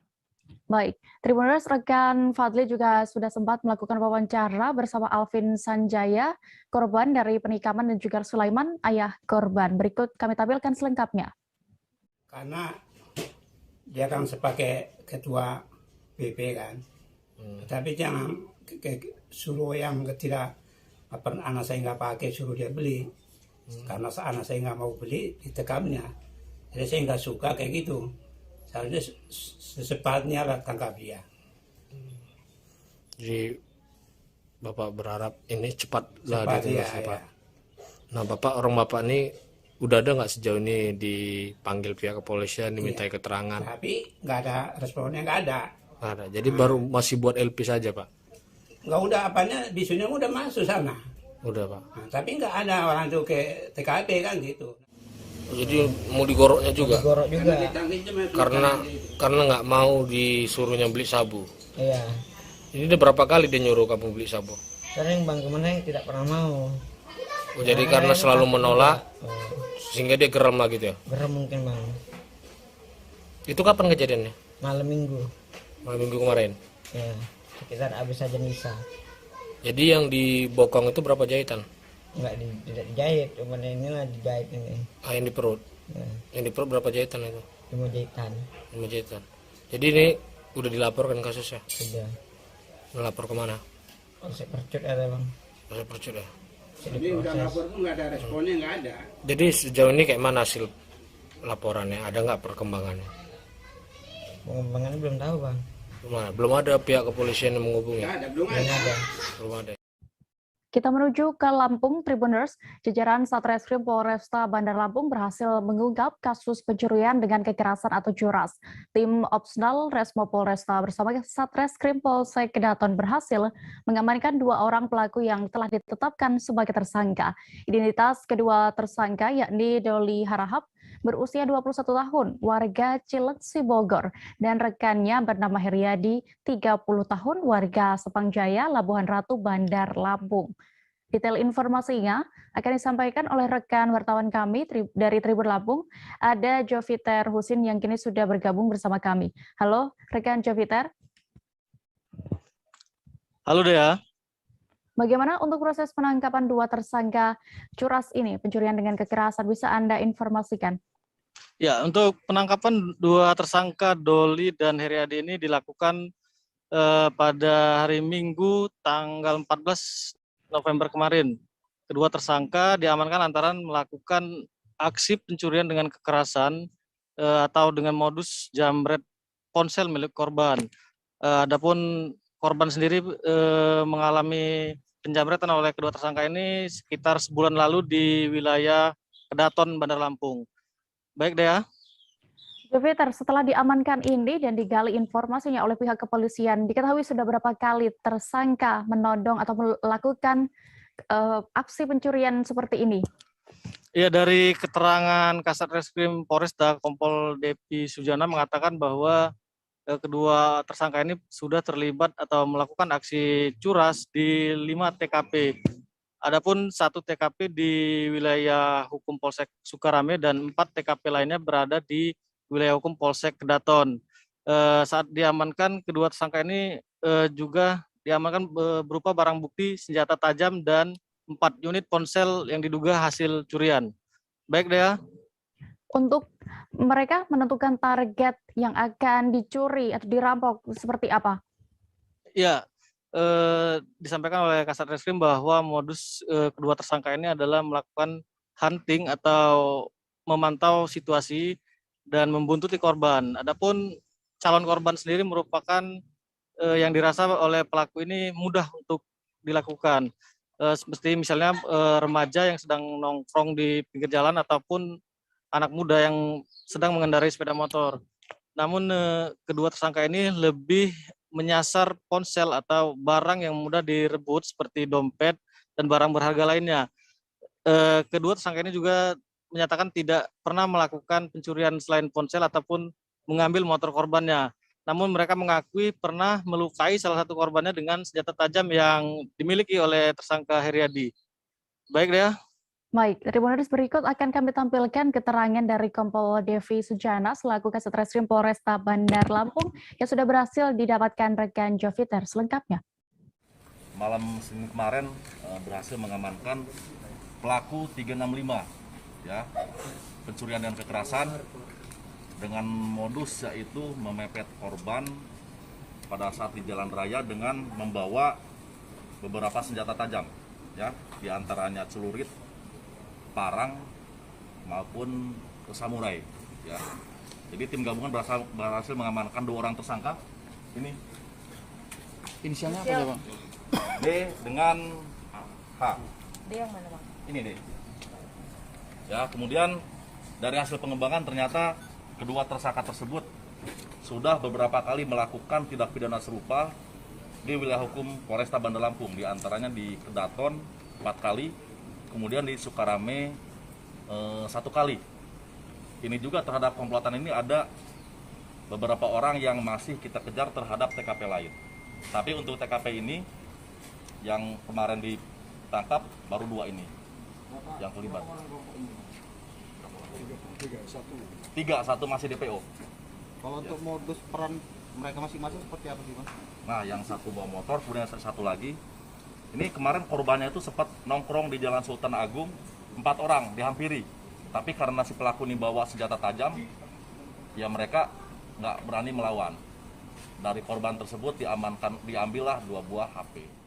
Baik, Tribuners, rekan Fadli juga sudah sempat melakukan wawancara bersama Alvin Sanjaya, korban dari penikaman, dan juga Sulaiman, ayah korban. Berikut kami tampilkan selengkapnya. Karena dia kan sebagai ketua BP kan, tapi jangan suruh yang tidak anak saya nggak pakai, suruh dia beli. Karena anak saya nggak mau beli, ditekamnya. Jadi saya nggak suka kayak gitu. Seharusnya secepatnya lah tangkap dia. Jadi Bapak berharap ini cepatlah ya. Nah, orang Bapak ini udah ada nggak sejauh ini dipanggil pihak kepolisian, dimintai keterangan? Tapi nggak ada responnya, nggak ada. Nggak ada. Jadi baru masih buat LP saja, Pak? Nggak, udah apanya, bisunya udah masuk sana. Udah, Pak. Nah, tapi nggak ada orang tuh ke TKP kan gitu. Jadi mau digoroknya juga? Digorok juga. Karena nggak mau disuruhnya beli sabu. Iya. Ini udah berapa kali dia nyuruh kamu beli sabu? Sering Bang, kemana tidak pernah mau. Oh, jadi karena selalu menolak, sehingga dia geram lah gitu ya? Geram mungkin, Bang. Itu kapan kejadiannya? Malam minggu. Malam minggu kemarin? Ya, sekitar habis aja Nisa. Jadi yang di bokong itu berapa jahitan? Tidak dijahit, cuma inilah dijahit ini. Ah, yang di perut? Ya. Yang di perut berapa jahitan itu? 5 jahitan. 5 jahitan. Jadi ini udah dilaporkan kasusnya? Sudah. Melapor kemana? Polsek Percut ada, Bang. Polsek Percut ya? Jadi udah lapor tuh nggak ada responnya, nggak ada. Jadi sejauh ini kayak mana hasil laporannya? Ada nggak perkembangannya? Perkembangannya belum tahu, Bang. Belum ada pihak kepolisian yang menghubungi? Nggak ada, belum ada. Belum ada. Kita menuju ke Lampung, Tribuners. Jajaran Satreskrim Polresta Bandar Lampung berhasil mengungkap kasus pencurian dengan kekerasan atau juras. Tim Opsnal Resmo Polresta bersama Satreskrim Polsek Kedaton berhasil mengamankan 2 orang pelaku yang telah ditetapkan sebagai tersangka. Identitas kedua tersangka yakni Doli Harahap, berusia 21 tahun, warga Cileksi Bogor, dan rekannya bernama Heriadi, 30 tahun, warga Sepangjaya, Labuhan Ratu, Bandar Lampung. Detail informasinya akan disampaikan oleh rekan wartawan kami dari Tribun Lampung, ada Joviter Husin yang kini sudah bergabung bersama kami. Halo, rekan Joviter. Halo Dea. Bagaimana untuk proses penangkapan 2 tersangka curas ini, pencurian dengan kekerasan, bisa Anda informasikan? Ya, untuk penangkapan 2 tersangka Doli dan Heriadi ini dilakukan pada hari Minggu tanggal 14 November kemarin. Kedua tersangka diamankan antara melakukan aksi pencurian dengan kekerasan atau dengan modus jambret ponsel milik korban. Adapun korban sendiri mengalami penjamretan oleh kedua tersangka ini sekitar sebulan lalu di wilayah Kedaton, Bandar Lampung. Baik, Dea. Jupiter, setelah diamankan ini dan digali informasinya oleh pihak kepolisian, diketahui sudah berapa kali tersangka menodong atau melakukan aksi pencurian seperti ini? Ya, dari keterangan Kasat Reskrim Polresta Kompol Depi Sujana mengatakan bahwa kedua tersangka ini sudah terlibat atau melakukan aksi curas di 5 TKP. Adapun 1 TKP di wilayah hukum Polsek Sukarame dan 4 TKP lainnya berada di wilayah hukum Polsek Kedaton. Saat diamankan, kedua tersangka ini juga diamankan berupa barang bukti senjata tajam dan 4 unit ponsel yang diduga hasil curian. Baik, Dea. Untuk mereka menentukan target yang akan dicuri atau dirampok seperti apa? Ya, disampaikan oleh Kasat Reskrim bahwa modus kedua tersangka ini adalah melakukan hunting atau memantau situasi dan membuntuti korban. Adapun calon korban sendiri merupakan yang dirasa oleh pelaku ini mudah untuk dilakukan. Seperti misalnya remaja yang sedang nongkrong di pinggir jalan ataupun anak muda yang sedang mengendarai sepeda motor. Namun kedua tersangka ini lebih menyasar ponsel atau barang yang mudah direbut seperti dompet dan barang berharga lainnya. Kedua tersangka ini juga menyatakan tidak pernah melakukan pencurian selain ponsel ataupun mengambil motor korbannya. Namun mereka mengakui pernah melukai salah satu korbannya dengan senjata tajam yang dimiliki oleh tersangka Heriadi. Baik, Dea. Baik, Tribuners, berikut akan kami tampilkan keterangan dari Kompol Devi Sujana selaku Kasat Reskrim Polresta Bandar Lampung yang sudah berhasil didapatkan rekan Joviter selengkapnya. Malam Senin kemarin berhasil mengamankan pelaku 365 ya, pencurian dan kekerasan dengan modus yaitu memepet korban pada saat di jalan raya dengan membawa beberapa senjata tajam ya, diantaranya celurit, parang maupun samurai ya. Jadi tim gabungan berhasil mengamankan 2 orang tersangka. Ini inisialnya apa ya, Bang? D dengan H. D yang mana, Bang? Ini D. Ya, kemudian dari hasil pengembangan ternyata kedua tersangka tersebut sudah beberapa kali melakukan tindak pidana serupa di wilayah hukum Polresta Bandar Lampung, diantaranya di Kedaton 4 kali, kemudian di Sukarame 1 kali. Ini juga terhadap komplotan ini ada beberapa orang yang masih kita kejar terhadap TKP lain. Tapi untuk TKP ini yang kemarin ditangkap baru 2 ini yang terlibat. 3, 1 masih DPO. Kalau untuk modus peran mereka masing-masing seperti apa sih, Mas? Nah, yang 1 bawa motor, kemudian yang 1 lagi. Ini kemarin korbannya itu sempat nongkrong di Jalan Sultan Agung, 4 orang dihampiri. Tapi karena si pelaku ini bawa senjata tajam, ya mereka nggak berani melawan. Dari korban tersebut diambillah 2 buah HP.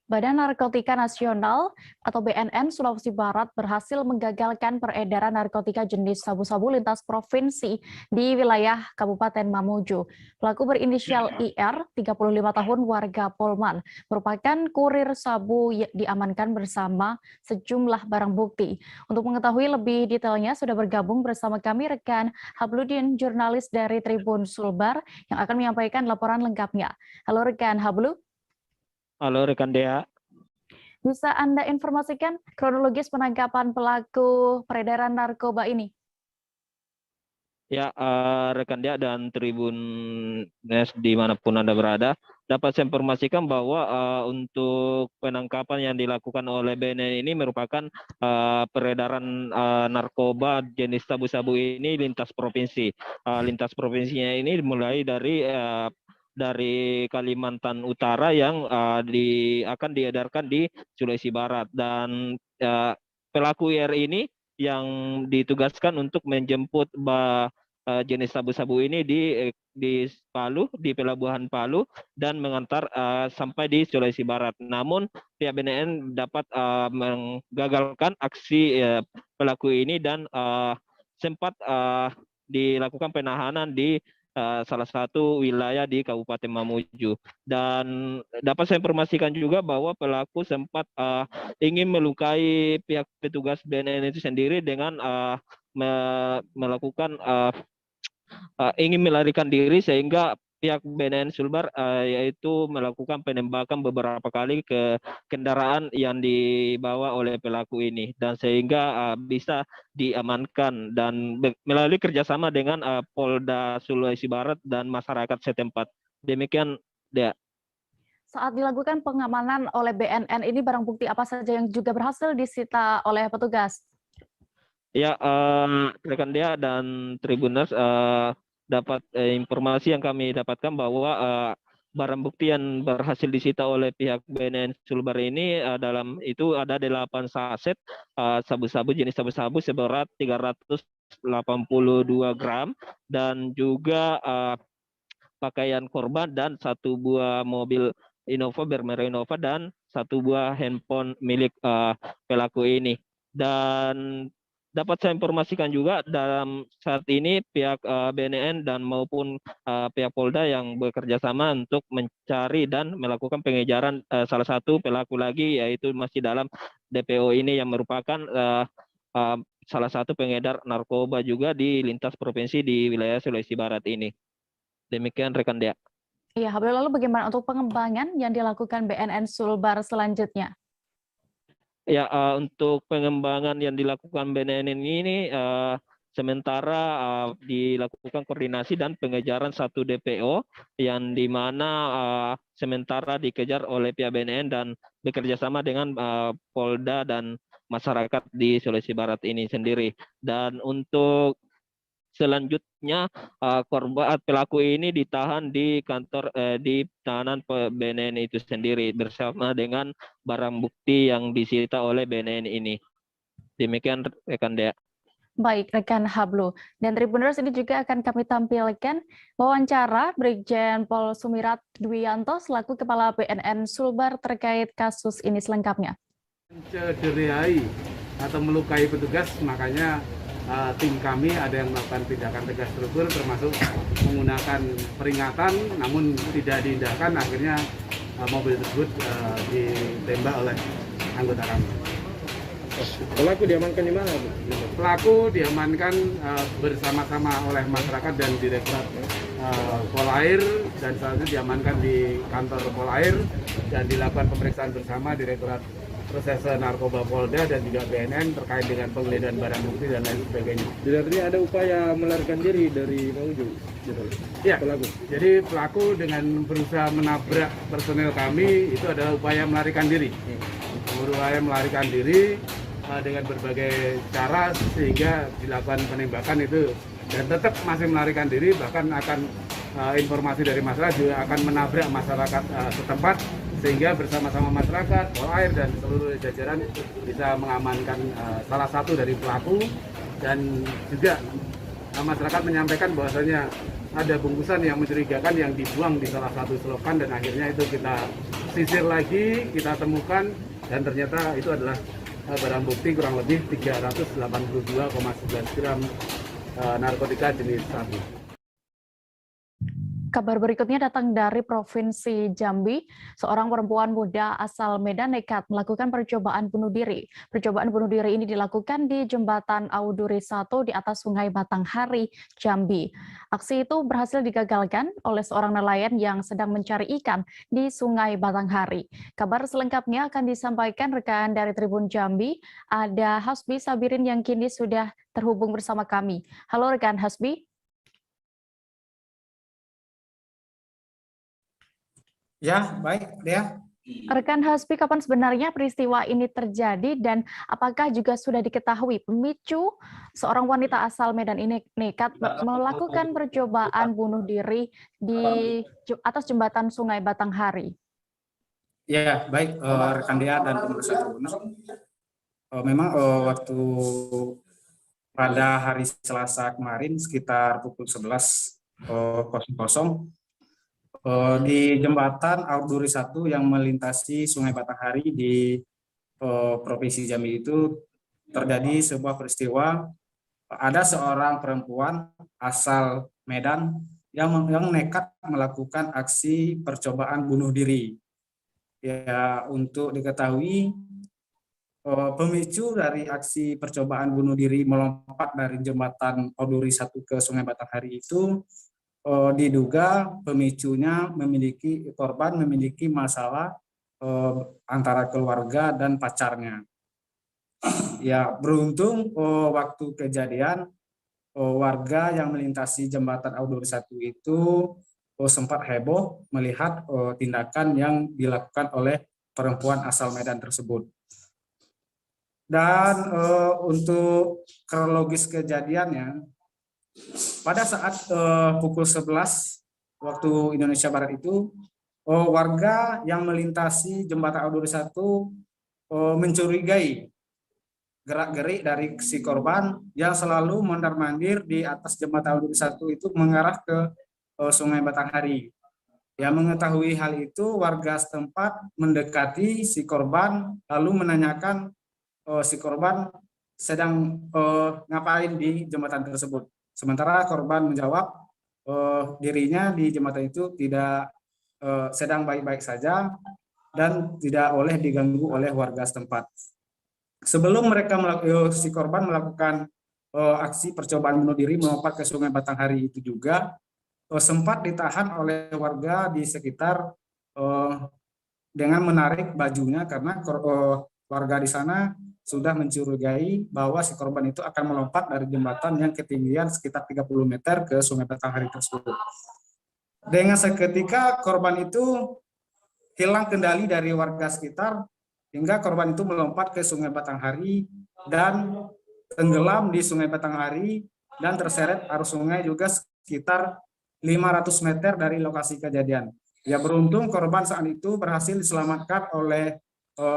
Badan Narkotika Nasional atau BNN Sulawesi Barat berhasil menggagalkan peredaran narkotika jenis sabu-sabu lintas provinsi di wilayah Kabupaten Mamuju. Pelaku berinisial IR, 35 tahun, warga Polman, merupakan kurir sabu yang diamankan bersama sejumlah barang bukti. Untuk mengetahui lebih detailnya, sudah bergabung bersama kami rekan Habludin, jurnalis dari Tribun Sulbar, yang akan menyampaikan laporan lengkapnya. Halo rekan Hablu. Halo rekan Dea. Bisa Anda informasikan kronologis penangkapan pelaku peredaran narkoba ini? Ya, rekan Dea dan Tribun Nes dimanapun Anda berada, dapat saya informasikan bahwa untuk penangkapan yang dilakukan oleh BNN ini merupakan peredaran narkoba jenis sabu-sabu ini lintas provinsi. Lintas provinsinya ini mulai dari dari Kalimantan Utara yang akan diedarkan di Sulawesi Barat, dan pelaku IR ini yang ditugaskan untuk menjemput jenis sabu-sabu ini di Palu, di Pelabuhan Palu, dan mengantar sampai di Sulawesi Barat. Namun pihak BNN dapat menggagalkan aksi pelaku ini dan sempat dilakukan penahanan di salah satu wilayah di Kabupaten Mamuju. Dan dapat saya informasikan juga bahwa pelaku sempat ingin melukai pihak petugas BNN itu sendiri dengan melakukan ingin melarikan diri, sehingga pihak BNN Sulbar yaitu melakukan penembakan beberapa kali ke kendaraan yang dibawa oleh pelaku ini, dan sehingga bisa diamankan dan melalui kerjasama dengan Polda Sulawesi Barat dan masyarakat setempat. Demikian, Dea. Saat dilakukan pengamanan oleh BNN ini, barang bukti apa saja yang juga berhasil disita oleh petugas? Ya, rekan Dea dan Tribuners, dapat informasi yang kami dapatkan bahwa barang bukti yang berhasil disita oleh pihak BNN Sulbar ini dalam itu ada 8 saset sabu-sabu, jenis sabu-sabu seberat 382 gram, dan juga pakaian korban, dan 1 buah mobil Innova bermerek Innova, dan 1 buah handphone milik pelaku ini. Dan dapat saya informasikan juga dalam saat ini pihak BNN dan maupun pihak Polda yang bekerja sama untuk mencari dan melakukan pengejaran salah satu pelaku lagi, yaitu masih dalam DPO ini, yang merupakan salah satu pengedar narkoba juga di lintas provinsi di wilayah Sulawesi Barat ini. Demikian rekan Dea. Iya, lalu bagaimana untuk pengembangan yang dilakukan BNN Sulbar selanjutnya? Ya, untuk pengembangan yang dilakukan BNN ini sementara dilakukan koordinasi dan pengejaran 1 DPO yang dimana sementara dikejar oleh pihak BNN dan bekerjasama dengan Polda dan masyarakat di Sulawesi Barat ini sendiri. Dan untuk selanjutnya korban pelaku ini ditahan di kantor di tahanan BNN itu sendiri bersama dengan barang bukti yang disita oleh BNN ini. Demikian rekan Dea. Baik, rekan Hablu. Dan Tribuners, ini juga akan kami tampilkan wawancara Brigjen Pol Sumirat Dwianto selaku Kepala BNN Sulbar terkait kasus ini selengkapnya. Mencederai atau melukai petugas, makanya tim kami ada yang melakukan tindakan tegas struktur, termasuk menggunakan peringatan, namun tidak diindahkan, akhirnya mobil tersebut ditembak oleh anggota kami. Pelaku diamankan di mana? Pelaku diamankan bersama-sama oleh masyarakat dan Direktorat Polair, dan saat itu diamankan di kantor Polair dan dilakukan pemeriksaan bersama Direktorat Reserse Narkoba Polda dan juga BNN terkait dengan penggeledahan barang bukti dan lain sebagainya. Jadi ada upaya melarikan diri dari Mamuju? Ya, pelaku. Jadi pelaku dengan berusaha menabrak personel kami itu adalah upaya melarikan diri. Upaya melarikan diri dengan berbagai cara sehingga dilakukan penembakan itu, dan tetap masih melarikan diri, bahkan akan informasi dari masyarakat juga akan menabrak masyarakat setempat, sehingga bersama-sama masyarakat, Polair dan seluruh jajaran bisa mengamankan salah satu dari pelaku, dan juga masyarakat menyampaikan bahwasanya ada bungkusan yang mencurigakan yang dibuang di salah satu selokan, dan akhirnya itu kita sisir lagi, kita temukan, dan ternyata itu adalah barang bukti kurang lebih 382,9 gram narkotika jenis sabu. Kabar berikutnya datang dari Provinsi Jambi. Seorang perempuan muda asal Medan nekat melakukan percobaan bunuh diri. Percobaan bunuh diri ini dilakukan di Jembatan Auduri 1 di atas Sungai Batanghari, Jambi. Aksi itu berhasil digagalkan oleh seorang nelayan yang sedang mencari ikan di Sungai Batanghari. Kabar selengkapnya akan disampaikan rekan dari Tribun Jambi. Ada Hasbi Sabirin yang kini sudah terhubung bersama kami. Halo rekan Hasbi. Ya, baik, Dea. Rekan Hasbi, kapan sebenarnya peristiwa ini terjadi dan apakah juga sudah diketahui pemicu seorang wanita asal Medan ini nekat melakukan percobaan bunuh diri di atas jembatan Sungai Batanghari? Ya, baik rekan Dea dan pemirsa Tribuners. Memang waktu pada hari Selasa kemarin sekitar pukul 11.00 di jembatan Auduri 1 yang melintasi Sungai Batanghari di Provinsi Jambi itu terjadi sebuah peristiwa. Ada seorang perempuan asal Medan yang nekat melakukan aksi percobaan bunuh diri. Ya, untuk diketahui pemicu dari aksi percobaan bunuh diri melompat dari jembatan Auduri 1 ke Sungai Batanghari itu diduga pemicunya korban memiliki masalah antara keluarga dan pacarnya. Ya, beruntung waktu kejadian warga yang melintasi jembatan Auduri 1 itu sempat heboh melihat tindakan yang dilakukan oleh perempuan asal Medan tersebut. Dan untuk kronologis kejadiannya, pada saat pukul 11 waktu Indonesia Barat itu, warga yang melintasi jembatan Auduri 1 mencurigai gerak-gerik dari si korban yang selalu mondar-mandir di atas jembatan Auduri 1 itu mengarah ke Sungai Batanghari. Ya, mengetahui hal itu, warga setempat mendekati si korban lalu menanyakan si korban sedang ngapain di jembatan tersebut. Sementara korban menjawab dirinya di jembatan itu tidak sedang baik-baik saja dan tidak boleh diganggu oleh warga setempat. Sebelum si korban melakukan aksi percobaan bunuh diri melompat ke Sungai Batanghari itu juga sempat ditahan oleh warga di sekitar dengan menarik bajunya karena warga di sana sudah mencurigai bahwa si korban itu akan melompat dari jembatan yang ketinggian sekitar 30 meter ke Sungai Batanghari tersebut. Dengan seketika korban itu hilang kendali dari warga sekitar hingga korban itu melompat ke Sungai Batanghari dan tenggelam di Sungai Batanghari dan terseret arus sungai juga sekitar 500 meter dari lokasi kejadian. Ya, beruntung korban saat itu berhasil diselamatkan oleh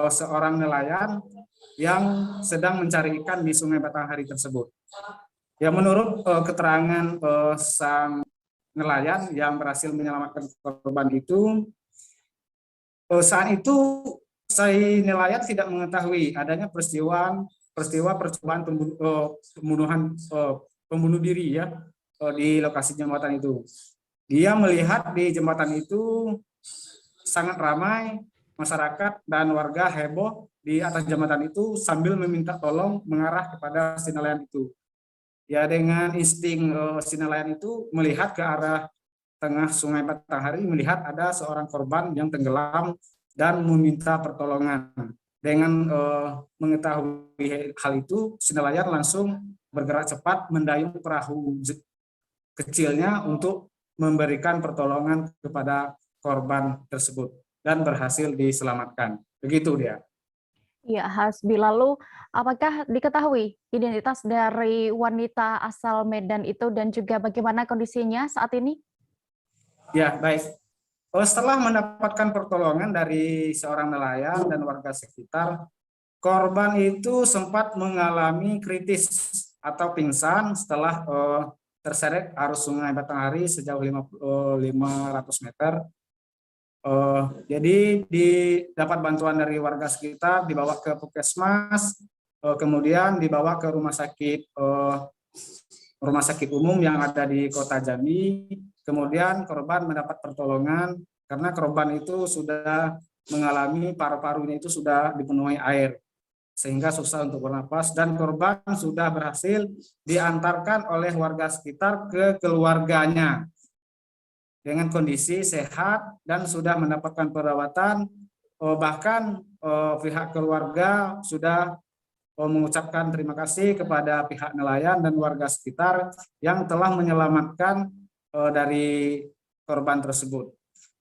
seorang nelayan yang sedang mencari ikan di Sungai Batanghari tersebut. Ya, menurut keterangan sang nelayan yang berhasil menyelamatkan korban itu, saat itu si nelayan tidak mengetahui adanya peristiwa percobaan pembunuh diri ya di lokasi jembatan itu. Dia melihat di jembatan itu sangat ramai masyarakat dan warga heboh di atas jembatan itu sambil meminta tolong mengarah kepada si nelayan itu. Ya, dengan insting si nelayan itu melihat ke arah tengah Sungai Batanghari, melihat ada seorang korban yang tenggelam dan meminta pertolongan. Dengan mengetahui hal itu, si nelayan langsung bergerak cepat mendayung perahu kecilnya untuk memberikan pertolongan kepada korban tersebut dan berhasil diselamatkan. Begitu dia. Ya, Hasbi, lalu apakah diketahui identitas dari wanita asal Medan itu dan juga bagaimana kondisinya saat ini? Ya, baik. Setelah mendapatkan pertolongan dari seorang nelayan dan warga sekitar, korban itu sempat mengalami kritis atau pingsan setelah terseret arus Sungai Batanghari sejauh 500 meter. Jadi dapat bantuan dari warga sekitar, dibawa ke puskesmas, kemudian dibawa ke rumah sakit umum yang ada di Kota Jambi. Kemudian korban mendapat pertolongan karena korban itu sudah mengalami paru-parunya itu sudah dipenuhi air sehingga susah untuk bernapas, dan korban sudah berhasil diantarkan oleh warga sekitar ke keluarganya dengan kondisi sehat dan sudah mendapatkan perawatan. Bahkan pihak keluarga sudah mengucapkan terima kasih kepada pihak nelayan dan warga sekitar yang telah menyelamatkan dari korban tersebut.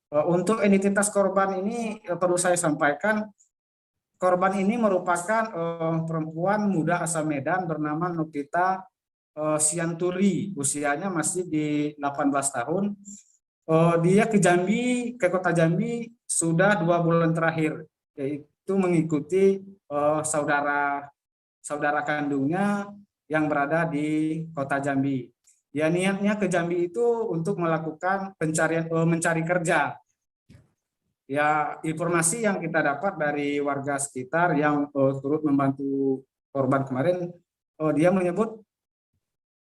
Untuk identitas korban ini perlu saya sampaikan, korban ini merupakan perempuan muda asal Medan bernama Nokita Sianturi, usianya masih di 18 tahun. Dia ke kota Jambi sudah 2 bulan terakhir, yaitu mengikuti saudara kandungnya yang berada di kota Jambi. Ya, niatnya ke Jambi itu untuk melakukan mencari kerja. Ya, informasi yang kita dapat dari warga sekitar yang turut membantu korban kemarin, dia menyebut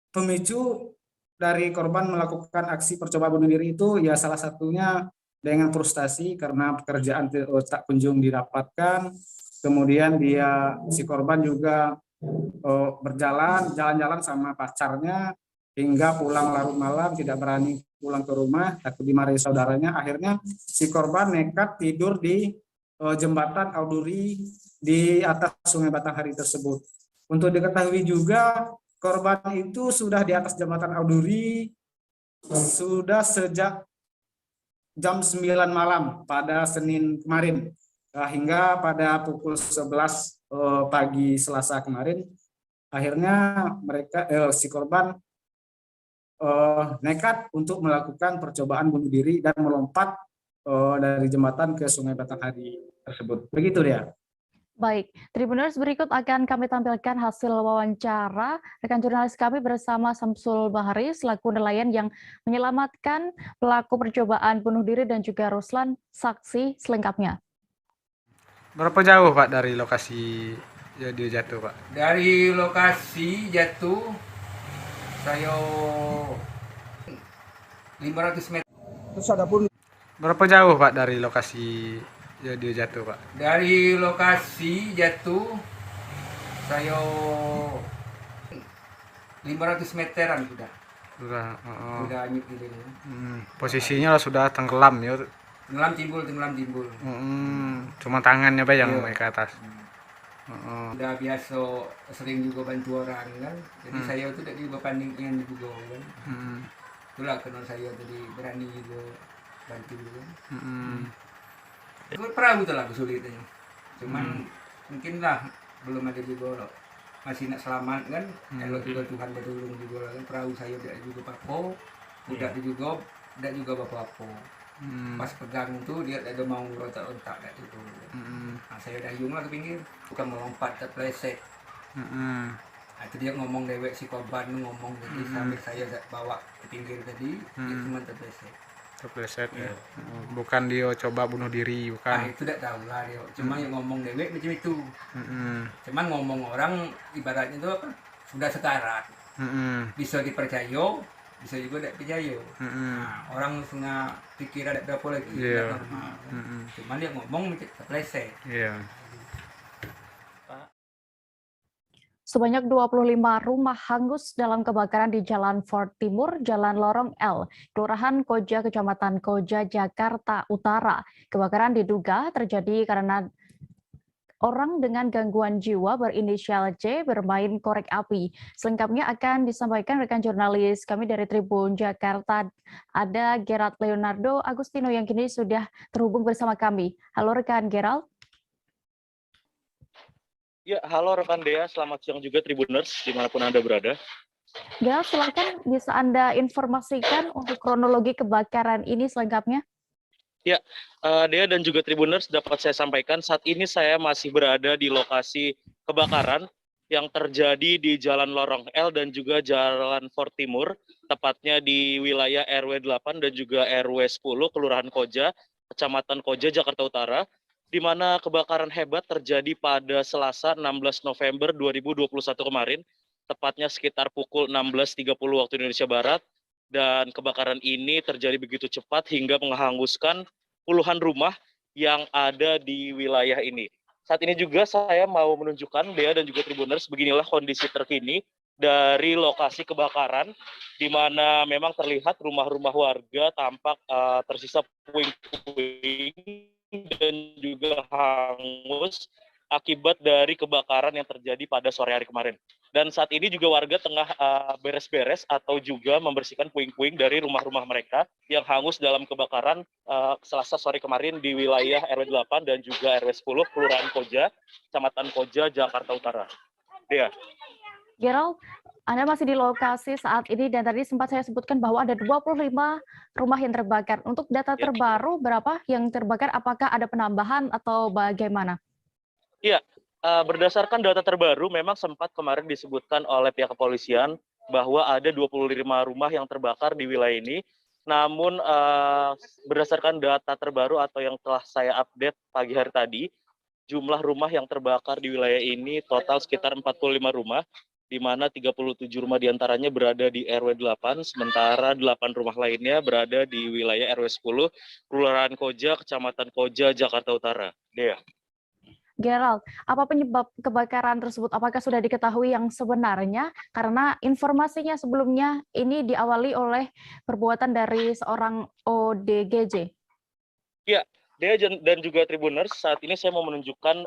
pemicu dari korban melakukan aksi percobaan bunuh diri itu ya salah satunya dengan frustasi karena pekerjaan tak kunjung didapatkan. Kemudian si korban juga jalan-jalan sama pacarnya hingga pulang larut malam, tidak berani pulang ke rumah, takut dimarahi saudaranya. Akhirnya si korban nekat tidur di jembatan Auduri di atas Sungai Batanghari tersebut. Untuk diketahui juga, korban itu sudah di atas jembatan Auduri sudah sejak jam 9 malam pada Senin kemarin, hingga pada pukul 11 pagi Selasa kemarin. Akhirnya si korban nekat untuk melakukan percobaan bunuh diri dan melompat dari jembatan ke Sungai Batanghari tersebut. Begitu dia. Baik, Tribuners, berikut akan kami tampilkan hasil wawancara rekan jurnalis kami bersama Samsul Bahari selaku nelayan yang menyelamatkan pelaku percobaan bunuh diri dan juga Ruslan, saksi selengkapnya. Berapa jauh Pak dari lokasi dia jatuh Pak? Dari lokasi jatuh saya 500 meter. Terus ada pun berapa jauh Pak dari lokasi dia jatuh Pak? Dari lokasi jatuh saya 500 meteran sudah. Sudah anyut gitu. Posisinya sudah tenggelam ya? Tenggelam timbul. Cuma tangannya Pak yang naik ke atas. Udah biasa sering juga bantu orang kan. Jadi saya tuh dari banding yang juga kan. Itulah kenal saya tadi berani juga bantu juga. Itu perahu itu lah kesulitannya. Cuman mungkin lah belum ada juga loh. Masih nak selamat kan. Kalau juga Tuhan bertolong juga kan. Perahu saya tidak juga papo. Tidak juga apa-apa. Pas pegang itu dia ada mau rontak-rontak kat situ. Nah, saya dayung lah ke pinggir. Bukan melompat terpleset. Itu dia ngomong dewek si korban ngomong jadi sambil saya bawa ke pinggir tadi dia cuma terpleset ya. Bukan dia coba bunuh diri bukan. Itu tidak tahu lah dia cuma yang ngomong dewek macam itu. Cuman ngomong orang ibaratnya itu apa sudah sekarat. Bisa dipercaya bisa juga tidak percaya. Nah, orang setengah pikir ada berapa lagi tidak normal. Cuman dia ngomong terpleset. Sebanyak 25 rumah hangus dalam kebakaran di Jalan Fort Timur, Jalan Lorong L, Kelurahan Koja, Kecamatan Koja, Jakarta Utara. Kebakaran diduga terjadi karena orang dengan gangguan jiwa berinisial J bermain korek api. Selengkapnya akan disampaikan rekan jurnalis kami dari Tribun Jakarta. Ada Gerald Leonardo Agustino yang kini sudah terhubung bersama kami. Halo rekan Gerald. Ya, halo rekan Dea, selamat siang juga Tribuners, dimanapun Anda berada. Ya, silakan bisa Anda informasikan untuk kronologi kebakaran ini selengkapnya. Ya, Dea dan juga Tribuners dapat saya sampaikan, saat ini saya masih berada di lokasi kebakaran yang terjadi di Jalan Lorong L dan juga Jalan Fort Timur, tepatnya di wilayah RW 8 dan juga RW 10, Kelurahan Koja, Kecamatan Koja, Jakarta Utara, di mana kebakaran hebat terjadi pada Selasa 16 November 2021 kemarin, tepatnya sekitar pukul 16.30 waktu Indonesia Barat, dan kebakaran ini terjadi begitu cepat hingga menghanguskan puluhan rumah yang ada di wilayah ini. Saat ini juga saya mau menunjukkan, Dea dan juga Tribuners, beginilah kondisi terkini dari lokasi kebakaran, di mana memang terlihat rumah-rumah warga tampak tersisa puing-puing dan juga hangus akibat dari kebakaran yang terjadi pada sore hari kemarin. Dan saat ini juga warga tengah beres-beres atau juga membersihkan puing-puing dari rumah-rumah mereka yang hangus dalam kebakaran Selasa sore kemarin di wilayah RW 8 dan juga RW 10, Kelurahan Koja, Kecamatan Koja, Jakarta Utara. Dea. Gerald, Anda masih di lokasi saat ini dan tadi sempat saya sebutkan bahwa ada 25 rumah yang terbakar. Untuk data terbaru, berapa yang terbakar? Apakah ada penambahan atau bagaimana? Iya. Berdasarkan data terbaru, memang sempat kemarin disebutkan oleh pihak kepolisian bahwa ada 25 rumah yang terbakar di wilayah ini. Namun berdasarkan data terbaru atau yang telah saya update pagi hari tadi, jumlah rumah yang terbakar di wilayah ini total sekitar 45 rumah, di mana 37 rumah diantaranya berada di RW 8, sementara 8 rumah lainnya berada di wilayah RW 10, Kelurahan Koja, Kecamatan Koja, Jakarta Utara. Dea. Gerald, apa penyebab kebakaran tersebut? Apakah sudah diketahui yang sebenarnya? Karena informasinya sebelumnya ini diawali oleh perbuatan dari seorang ODGJ. Ya, Dea dan juga Tribuners, saat ini saya mau menunjukkan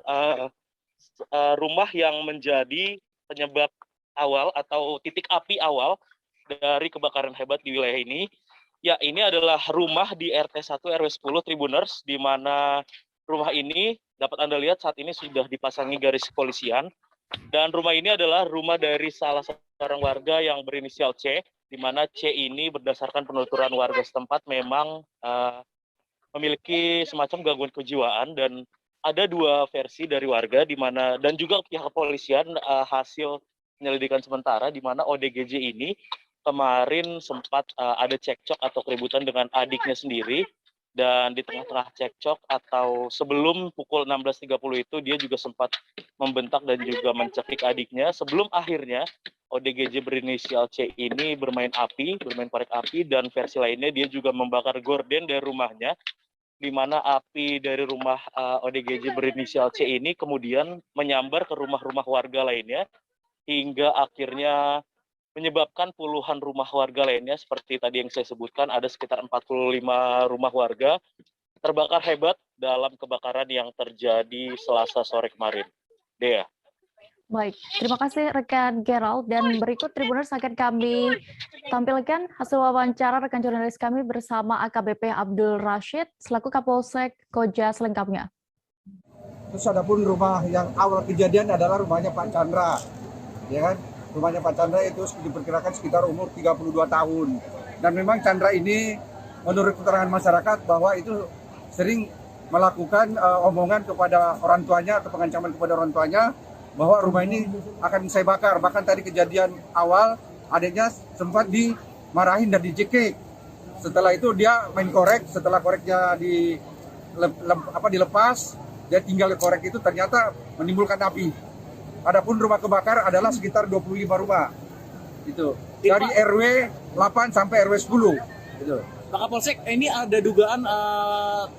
rumah yang menjadi penyebab awal atau titik api awal dari kebakaran hebat di wilayah ini. Ya, ini adalah rumah di RT 1 RW 10 Tribuners, di mana rumah ini dapat Anda lihat saat ini sudah dipasangi garis kepolisian, dan rumah ini adalah rumah dari salah seorang warga yang berinisial C, di mana C ini berdasarkan penuturan warga setempat memang memiliki semacam gangguan kejiwaan, dan ada dua versi dari warga di mana dan juga pihak kepolisian hasil penyelidikan sementara di mana ODGJ ini kemarin sempat ada cekcok atau keributan dengan adiknya sendiri. Dan di tengah-tengah cekcok atau sebelum pukul 16.30 itu dia juga sempat membentak dan juga mencekik adiknya sebelum akhirnya ODGJ berinisial C ini bermain korek api, dan versi lainnya dia juga membakar gorden dari rumahnya, di mana api dari rumah ODGJ berinisial C ini kemudian menyambar ke rumah-rumah warga lainnya hingga akhirnya menyebabkan puluhan rumah warga lainnya seperti tadi yang saya sebutkan, ada sekitar 45 rumah warga terbakar hebat dalam kebakaran yang terjadi Selasa sore kemarin. Dea. Baik, terima kasih rekan Gerald, dan berikut Tribuners akan kami tampilkan hasil wawancara rekan jurnalis kami bersama AKBP Abdul Rashid selaku Kapolsek Koja selengkapnya. Terus ada pun rumah yang awal kejadian adalah rumahnya Pak Chandra, ya kan? Rumahnya Pak Chandra itu diperkirakan sekitar umur 32 tahun. Dan memang Chandra ini menurut keterangan masyarakat bahwa itu sering melakukan omongan kepada orang tuanya atau pengancaman kepada orang tuanya bahwa rumah ini akan saya bakar. Bahkan tadi kejadian awal adiknya sempat dimarahin dan dicekik. Setelah itu dia main korek, setelah koreknya dilepas, dia tinggal korek itu ternyata menimbulkan api. Adapun rumah kebakar adalah sekitar 25 rumah. Itu. Dari RW 8 sampai RW 10. Itu. Pak Kapolsek, ini ada dugaan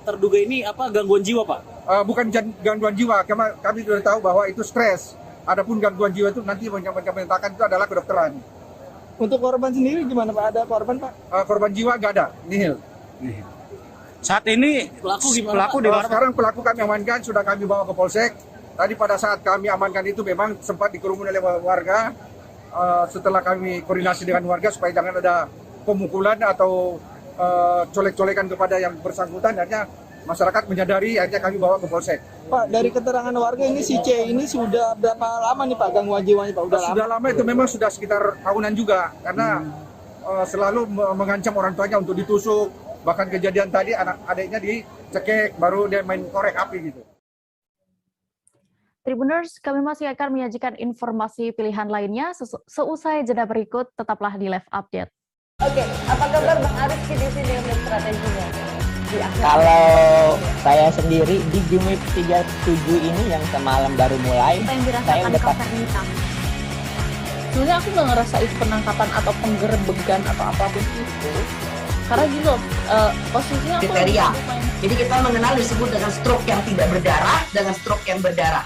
terduga ini apa gangguan jiwa, Pak? Bukan gangguan jiwa, kami sudah tahu bahwa itu stres. Adapun gangguan jiwa itu nanti kami mintakan itu adalah kedokteran. Untuk korban sendiri gimana, Pak? Ada korban, Pak? Korban jiwa nggak ada, nihil. Saat ini pelaku gimana? Sekarang pelaku kami amankan, sudah kami bawa ke Polsek. Tadi pada saat kami amankan itu memang sempat dikerumuni oleh warga. Setelah kami koordinasi dengan warga supaya jangan ada pemukulan atau colek-colekan kepada yang bersangkutan, akhirnya masyarakat menyadari, akhirnya kami bawa ke Polsek. Pak, dari keterangan warga ini si C ini sudah berapa lama nih Pak gangguan jiwanya, Pak? Sudah lama itu, memang sudah sekitar tahunan juga, karena selalu mengancam orang tuanya untuk ditusuk. Bahkan kejadian tadi adiknya dicekek, baru dia main korek api gitu. Tribuners, kami masih akan menyajikan informasi pilihan lainnya seusai jeda berikut. Tetaplah di Live Update. Oke, apa kabar Bang Arif di sini untuk strateginya? Kalau saya sendiri di Game 37 ini yang semalam baru mulai, saya udah sebenarnya aku nggak ngerasa itu penangkapan atau penggerebegan atau apapun itu, karena gini loh, posisinya aku kriteria. Jadi kita mengenal disebut dengan stroke yang tidak berdarah dengan stroke yang berdarah.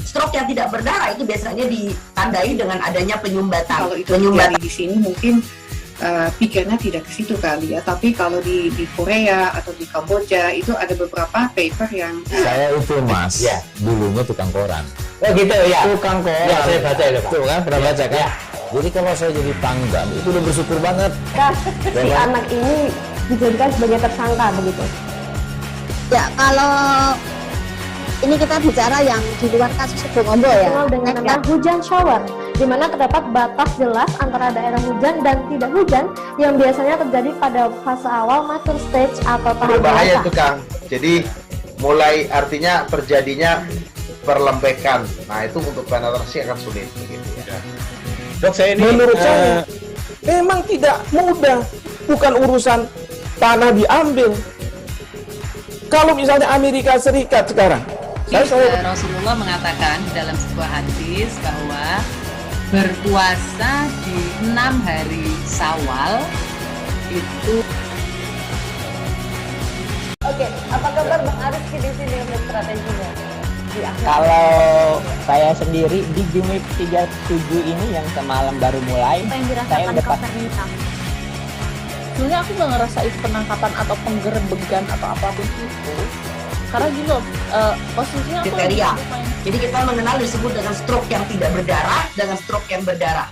Stroke yang tidak berdarah itu biasanya ditandai dengan adanya penyumbatan. Kalau itu terjadi di sini mungkin pikirnya tidak ke situ kali ya, tapi kalau di Korea atau di Kamboja itu ada beberapa paper yang saya itu mas, dulunya tukang koran. Oh gitu ya. Tukang koran. Ya, saya baca itu, Pak. Tuh kan, pernah baca kan? Ya. Jadi kalau saya jadi pangdam itu udah bersyukur banget. Si anak ini dijadikan sebagai tersangka begitu. Ya, kalau ini kita bicara yang di luar kasus Sebongombo ya. Dikenal dengan nama hujan shower, di mana terdapat batas jelas antara daerah hujan dan tidak hujan yang biasanya terjadi pada fase awal mature stage atau tahap berbahaya dewasa. itu Kang. Jadi mulai artinya terjadinya perlembekan. Nah itu untuk penetrasi akan sulit begitu ya. Dok, saya ini menurut saya memang tidak mudah, bukan urusan tanah diambil. Kalau misalnya Amerika Serikat sekarang, Rasulullah mengatakan dalam sebuah hadis bahwa berpuasa di 6 hari Syawal itu. Oke, apa kabar Bang Ariski di sini untuk strateginya? Kalau saya sendiri di Gumip 37 ini yang semalam baru mulai, Apa yang saya dirasakan udah Kak Fernita? Sebenarnya aku nggak ngerasa itu penangkapan atau penggerebegan atau apapun itu, karena gini loh, posisinya aku Kriteria. Jadi kita mengenal disebut dengan stroke yang tidak berdarah dengan stroke yang berdarah.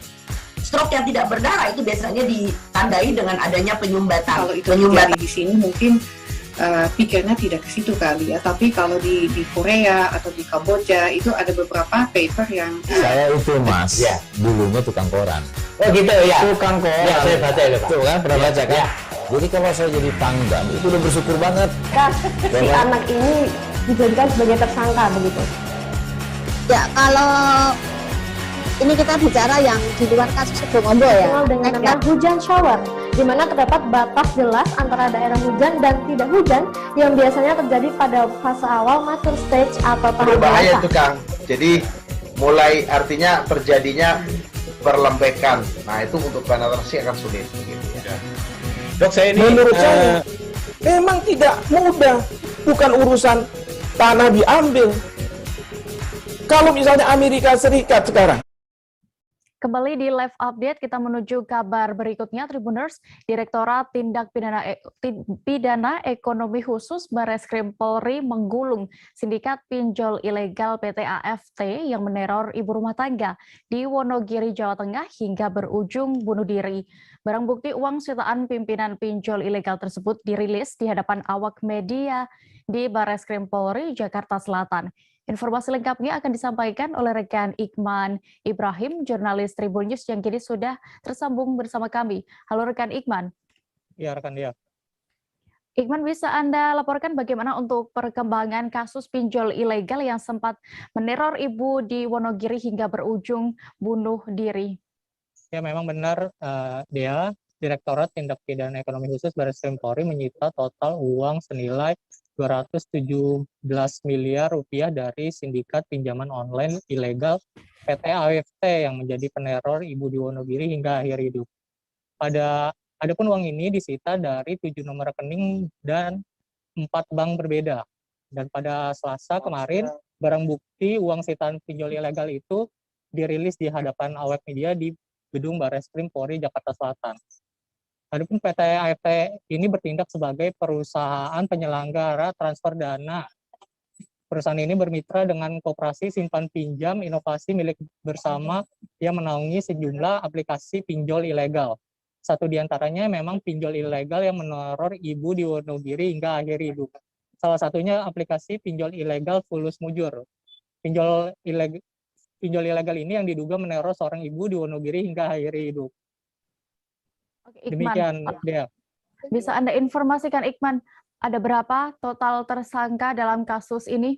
Stroke yang tidak berdarah itu biasanya ditandai dengan adanya penyumbatan. Kalau itu terjadi di sini mungkin pikirnya tidak ke situ kali ya, tapi kalau di Korea atau di Kamboja itu ada beberapa paper yang Saya itu Mas, dulunya tukang koran. Oh gitu ya. Tukang koran. Ya, saya baca itu, Pak. Tuh kan, pernah baca kan? Jadi kalau saya jadi pangdam itu udah bersyukur banget. Si anak ini dijadikan sebagai tersangka begitu. Ya, kalau ini kita bicara yang di luar kasus Sebongombo ya. Dikenal dengan nama hujan shower, di mana terdapat batas jelas antara daerah hujan dan tidak hujan yang biasanya terjadi pada fase awal mature stage atau tahap Berbahaya dewasa. itu Kang. Jadi mulai artinya terjadinya perlembekan. Nah itu untuk penetrasi akan sulit begitu ya. Dok, saya ini menurut saya memang tidak mudah, bukan urusan tanah diambil. Kalau misalnya Amerika Serikat sekarang. Kembali di live update, kita menuju kabar berikutnya. Tribuners, Direktorat Tindak Pidana Ekonomi Khusus Barreskrim Polri menggulung sindikat pinjol ilegal PT AFT yang meneror ibu rumah tangga di Wonogiri, Jawa Tengah hingga berujung bunuh diri. Barang bukti uang sitaan pimpinan pinjol ilegal tersebut dirilis di hadapan awak media di Barreskrim Polri, Jakarta Selatan. Informasi lengkapnya akan disampaikan oleh rekan Ikman Ibrahim, jurnalis Tribun News yang kini sudah tersambung bersama kami. Halo rekan Ikman. Ya, rekan dia. Ikman, bisa Anda laporkan bagaimana untuk perkembangan kasus pinjol ilegal yang sempat meneror ibu di Wonogiri hingga berujung bunuh diri? Ya, memang benar, Dea. Direktorat Tindak Pidana Ekonomi Khusus Barreskrim Polri menyita total uang senilai 217 miliar rupiah dari sindikat pinjaman online ilegal PT AFT yang menjadi peneror ibu di Wonogiri hingga akhir hidup. Adapun uang ini disita dari 7 nomor rekening dan 4 bank berbeda. Dan pada Selasa kemarin, barang bukti uang sitaan pinjol ilegal itu dirilis di hadapan awak media di Gedung Barreskrim Polri Jakarta Selatan. Adapun PT AFT ini bertindak sebagai perusahaan penyelenggara transfer dana. Perusahaan ini bermitra dengan Koperasi Simpan Pinjam Inovasi milik bersama yang menaungi sejumlah aplikasi pinjol ilegal. Satu di antaranya memang pinjol ilegal yang meneror ibu di Wonogiri hingga akhir hidup. Salah satunya aplikasi pinjol ilegal Fulus Mujur. Pinjol ilegal ini yang diduga meneror seorang ibu di Wonogiri hingga akhir hidup. Oke, Ikman, Demikian, Dea. bisa Anda informasikan, Ikman, ada berapa total tersangka dalam kasus ini?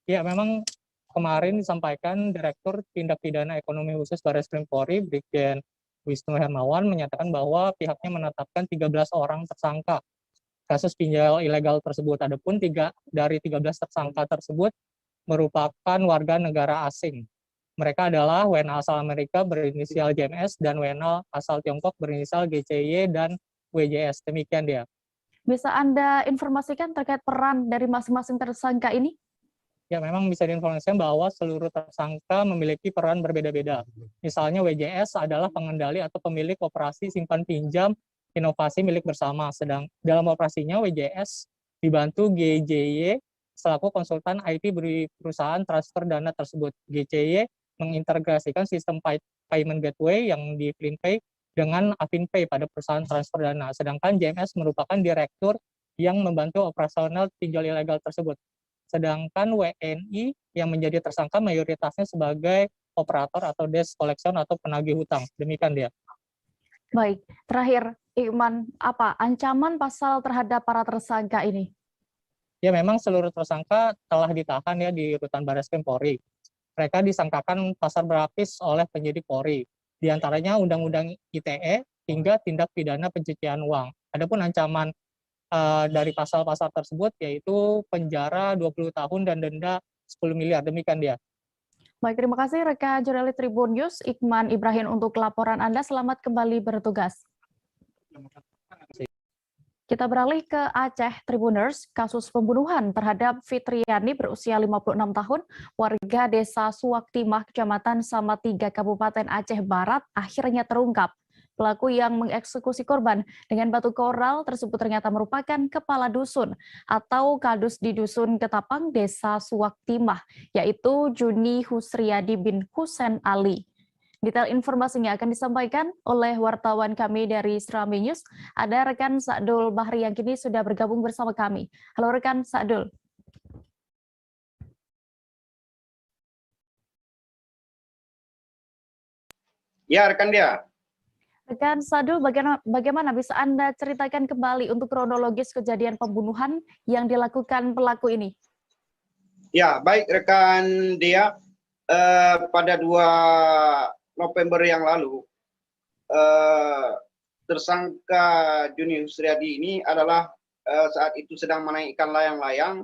Ya, memang kemarin disampaikan Direktur Tindak Pidana Ekonomi Khusus Barreskrim Polri, Brigjen Wisnu Hermawan, menyatakan bahwa pihaknya menetapkan 13 orang tersangka kasus pinjol ilegal tersebut. Adapun 3 dari 13 tersangka tersebut merupakan warga negara asing. Mereka adalah WNA asal Amerika berinisial JMS dan WNA asal Tiongkok berinisial GCY dan WJS. Demikian dia. Bisa Anda informasikan terkait peran dari masing-masing tersangka ini? Ya, memang bisa diinformasikan bahwa seluruh tersangka memiliki peran berbeda-beda. Misalnya WJS adalah pengendali atau pemilik operasi simpan pinjam inovasi milik bersama. Sedang dalam operasinya WJS dibantu GJY selaku konsultan IT beri perusahaan transfer dana tersebut. GCY mengintegrasikan sistem payment gateway yang di FinPay dengan AvinPay pada perusahaan transfer dana. Sedangkan JMS merupakan direktur yang membantu operasional pinjol ilegal tersebut. Sedangkan WNI yang menjadi tersangka mayoritasnya sebagai operator atau desk collection atau penagih hutang. Demikian dia. Baik, terakhir Iqman, apa ancaman pasal terhadap para tersangka ini? Ya, memang seluruh tersangka telah ditahan ya di Rutan Barreskrim Polri. Mereka disangkakan pasal berlapis oleh penyidik Polri, di antaranya Undang-Undang ITE hingga tindak pidana pencucian uang. Adapun ancaman dari pasal-pasal tersebut yaitu penjara 20 tahun dan denda 10 miliar. Demikian dia. Baik, terima kasih rekan jurnalis Tribun News Iqman Ibrahim untuk laporan Anda. Selamat kembali bertugas. Kita beralih ke Aceh, Tribuners. Kasus pembunuhan terhadap Fitriani berusia 56 tahun, warga desa Suwaktimah, Kecamatan Salatiga, Kabupaten Aceh Barat, akhirnya terungkap. Pelaku yang mengeksekusi korban dengan batu koral tersebut ternyata merupakan kepala dusun atau kadus di Dusun Ketapang, Desa Suwaktimah, yaitu Juni Husriyadi bin Husen Ali. Detail informasinya akan disampaikan oleh wartawan kami dari Serambi News. Ada rekan Sa'dul Bahri yang kini sudah bergabung bersama kami. Halo rekan Sa'dul. Ya, rekan dia. Rekan Sa'dul, bagaimana bisa Anda ceritakan kembali untuk kronologis kejadian pembunuhan yang dilakukan pelaku ini? Ya, baik rekan dia. Pada 2 November yang lalu, tersangka Juni Husriyadi ini adalah saat itu sedang menaikkan layang-layang,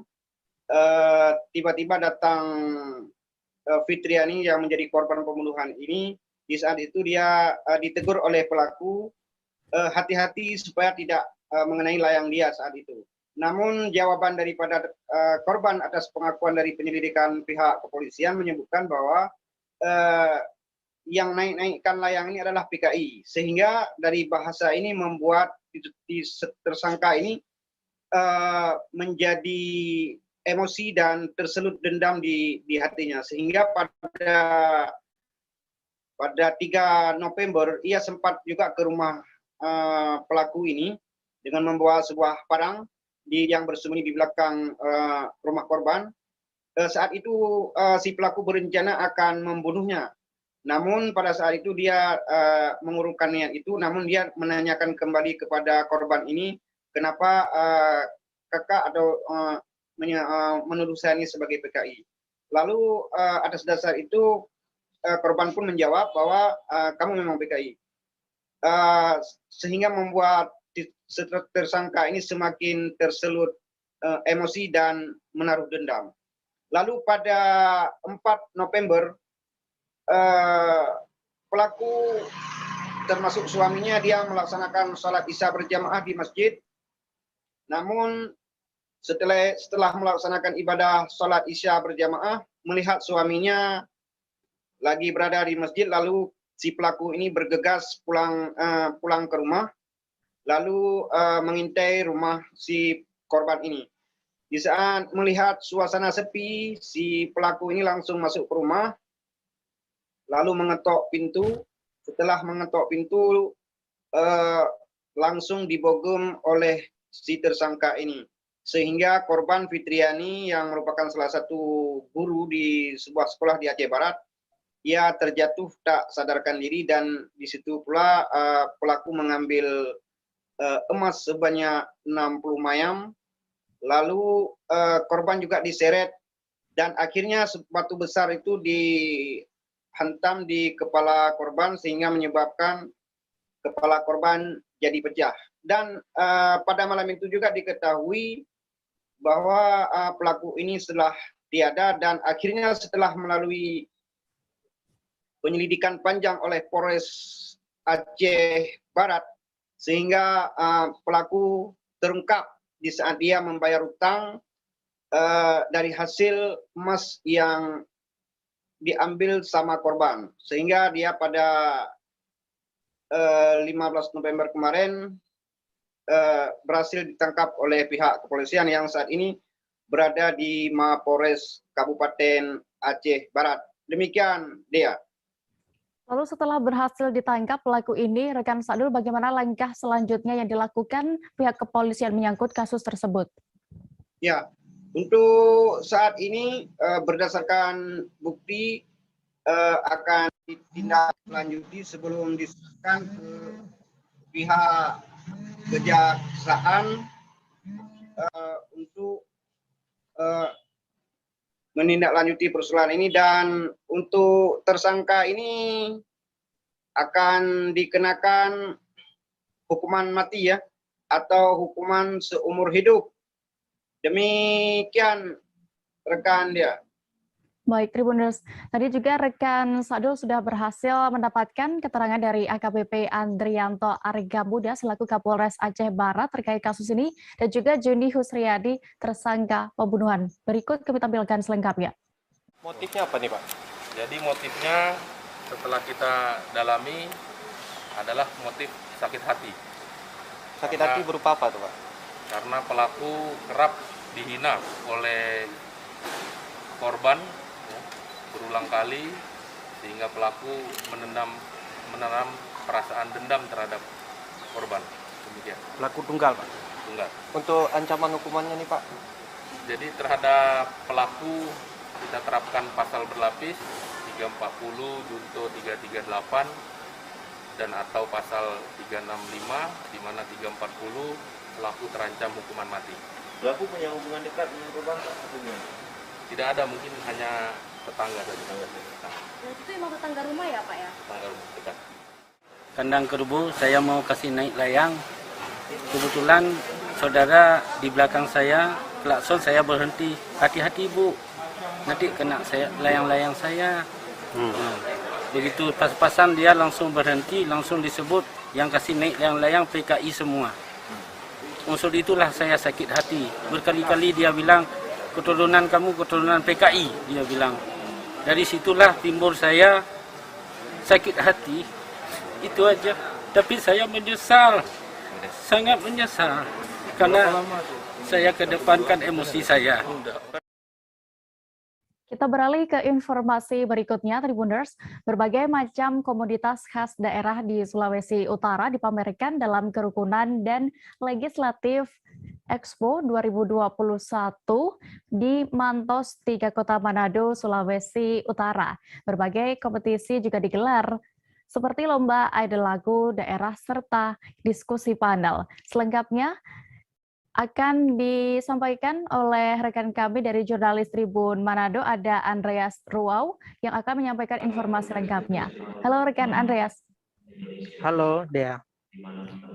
tiba-tiba datang Fitriani yang menjadi korban pembunuhan ini. Di saat itu dia ditegur oleh pelaku, hati-hati supaya tidak mengenai layang dia saat itu. Namun jawaban daripada korban atas pengakuan dari penyelidikan pihak kepolisian menyebutkan bahwa yang naik-naikkan layang ini adalah PKI, sehingga dari bahasa ini membuat tersangka ini menjadi emosi dan terselut dendam di hatinya, sehingga pada 3 November ia sempat juga ke rumah pelaku ini dengan membawa sebuah parang yang bersembunyi di belakang rumah korban. Saat itu si pelaku berencana akan membunuhnya. Namun pada saat itu dia mengurungkan niat itu, namun dia menanyakan kembali kepada korban ini, kenapa kakak atau menuduh saya ini sebagai PKI. Lalu atas dasar itu korban pun menjawab bahwa kamu memang PKI. Sehingga membuat tersangka ini semakin terselut emosi dan menaruh dendam. Lalu pada 4 November, pelaku termasuk suaminya dia melaksanakan sholat isya berjamaah di masjid. Namun setelah melaksanakan ibadah sholat isya berjamaah, melihat suaminya lagi berada di masjid, lalu si pelaku ini bergegas pulang ke rumah, lalu mengintai rumah si korban ini. Di saat melihat suasana sepi, si pelaku ini langsung masuk ke rumah, lalu mengetok pintu. Setelah mengetok pintu, langsung dibogem oleh si tersangka ini. Sehingga korban Fitriani yang merupakan salah satu guru di sebuah sekolah di Aceh Barat, ia terjatuh tak sadarkan diri, dan di situ pula pelaku mengambil emas sebanyak 60 mayam. Lalu korban juga diseret, dan akhirnya batu besar itu dihantam di kepala korban sehingga menyebabkan kepala korban jadi pecah. Dan pada malam itu juga diketahui bahwa pelaku ini setelah tiada, dan akhirnya setelah melalui penyelidikan panjang oleh Polres Aceh Barat, sehingga pelaku terungkap di saat dia membayar utang dari hasil emas yang diambil sama korban. Sehingga dia pada 15 November kemarin berhasil ditangkap oleh pihak kepolisian yang saat ini berada di Mapores Kabupaten Aceh Barat. Demikian, Dea. Lalu setelah berhasil ditangkap pelaku ini, rekan Sadul, bagaimana langkah selanjutnya yang dilakukan pihak kepolisian menyangkut kasus tersebut? Ya, untuk saat ini berdasarkan bukti akan ditindaklanjuti sebelum diserahkan ke pihak kejaksaan untuk menindaklanjuti persoalan ini, dan untuk tersangka ini akan dikenakan hukuman mati ya, atau hukuman seumur hidup. Demikian rekan dia. Baik, Tribuners. Tadi juga rekan Sadul sudah berhasil mendapatkan keterangan dari AKBP Andrianto Argamuda selaku Kapolres Aceh Barat terkait kasus ini, dan juga Juni Husriyadi tersangka pembunuhan. Berikut kami tampilkan selengkapnya. Motifnya apa nih Pak? Jadi motifnya setelah kita dalami adalah motif sakit hati. Sakit hati berupa apa tuh Pak? Karena pelaku kerap dihina oleh korban berulang kali, sehingga pelaku menanam perasaan dendam terhadap korban. Demikian. Pelaku tunggal Pak? Tunggal. Untuk ancaman hukumannya nih Pak? Jadi terhadap pelaku kita terapkan pasal berlapis 340 junto 338 dan atau pasal 365, di mana 340 pelaku terancam hukuman mati. Pelaku punya hubungan dekat dengan korban Pak? Tidak ada, mungkin hanya tetangga saja. Itu emang tetangga rumah ya Pak ya? Tetangga rumah dekat. Kandang kerbau, saya mau kasih naik layang. Kebetulan saudara di belakang saya, klakson, saya berhenti. Hati-hati Bu, nanti kena saya layang-layang saya. Begitu pas-pasan dia langsung berhenti, langsung disebut yang kasih naik layang-layang PKI semua. Unsur itulah saya sakit hati. Berkali-kali dia bilang, keturunan kamu keturunan PKI, dia bilang. Dari situlah timbul saya sakit hati, itu aja. Tapi saya menyesal, sangat menyesal, karena saya kedepankan emosi saya. Kita beralih ke informasi berikutnya, Tribuners. Berbagai macam komoditas khas daerah di Sulawesi Utara dipamerkan dalam kerukunan dan legislatif Expo 2021 di Mantos 3 Kota Manado, Sulawesi Utara. Berbagai kompetisi juga digelar, seperti lomba idol lagu daerah serta diskusi panel. Selengkapnya akan disampaikan oleh rekan kami dari jurnalis Tribun Manado, ada Andreas Ruau yang akan menyampaikan informasi lengkapnya. Halo rekan Andreas. Halo Dea.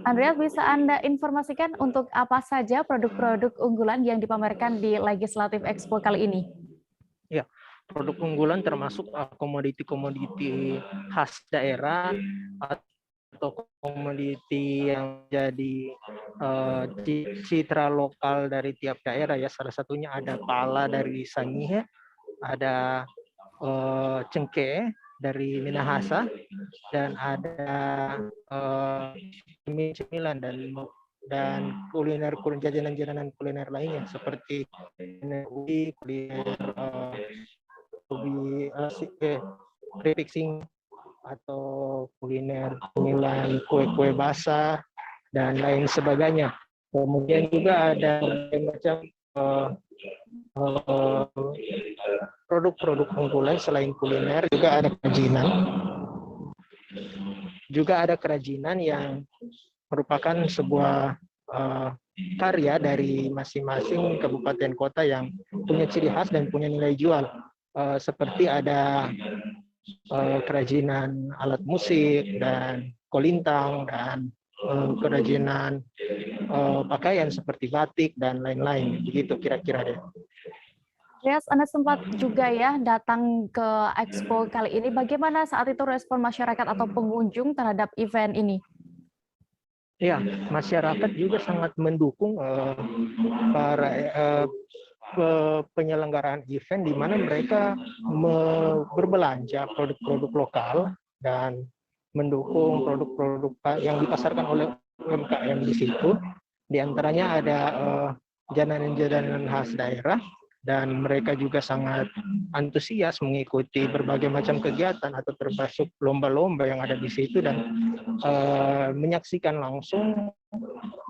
Andreas, bisa Anda informasikan untuk apa saja produk-produk unggulan yang dipamerkan di Legislative Expo kali ini? Ya, produk unggulan termasuk komoditi-komoditi khas daerah atau komoditi yang jadi citra lokal dari tiap daerah ya. Salah satunya ada pala dari Sangihe, ada cengkeh dari Minahasa, dan ada cemilan dan kuliner jajanan kuliner lainnya seperti kuliner prefixing atau kuliner cemilan kue-kue basah dan lain sebagainya. Kemudian juga ada macam produk-produk unggulan selain kuliner, juga ada kerajinan. Juga ada kerajinan yang merupakan sebuah karya dari masing-masing kabupaten kota yang punya ciri khas dan punya nilai jual. Seperti ada kerajinan alat musik dan kolintang, dan kerajinan pakaian seperti batik dan lain-lain. Begitu kira-kira deh. Yes, Anda sempat juga ya datang ke Expo kali ini. Bagaimana saat itu respon masyarakat atau pengunjung terhadap event ini? Ya, masyarakat juga sangat mendukung para penyelenggaraan event, di mana mereka berbelanja produk-produk lokal dan mendukung produk-produk yang dipasarkan oleh UMKM di situ. Di antaranya ada jajanan khas daerah, dan mereka juga sangat antusias mengikuti berbagai macam kegiatan atau termasuk lomba-lomba yang ada di situ, dan menyaksikan langsung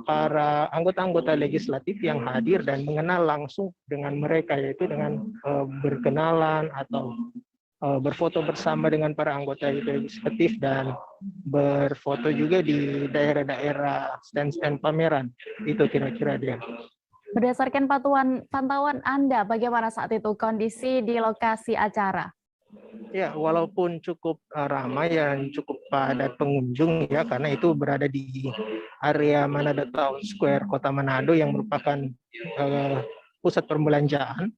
para anggota-anggota legislatif yang hadir dan mengenal langsung dengan mereka, yaitu dengan berkenalan atau berfoto bersama dengan para anggota legislatif dan berfoto juga di daerah-daerah stand-stand pameran. Itu kira-kira dia. Berdasarkan pantauan Anda, bagaimana saat itu kondisi di lokasi acara? Ya, walaupun cukup ramai dan cukup padat pengunjung ya, karena itu berada di area Manado Town Square, Kota Manado, yang merupakan pusat perbelanjaan,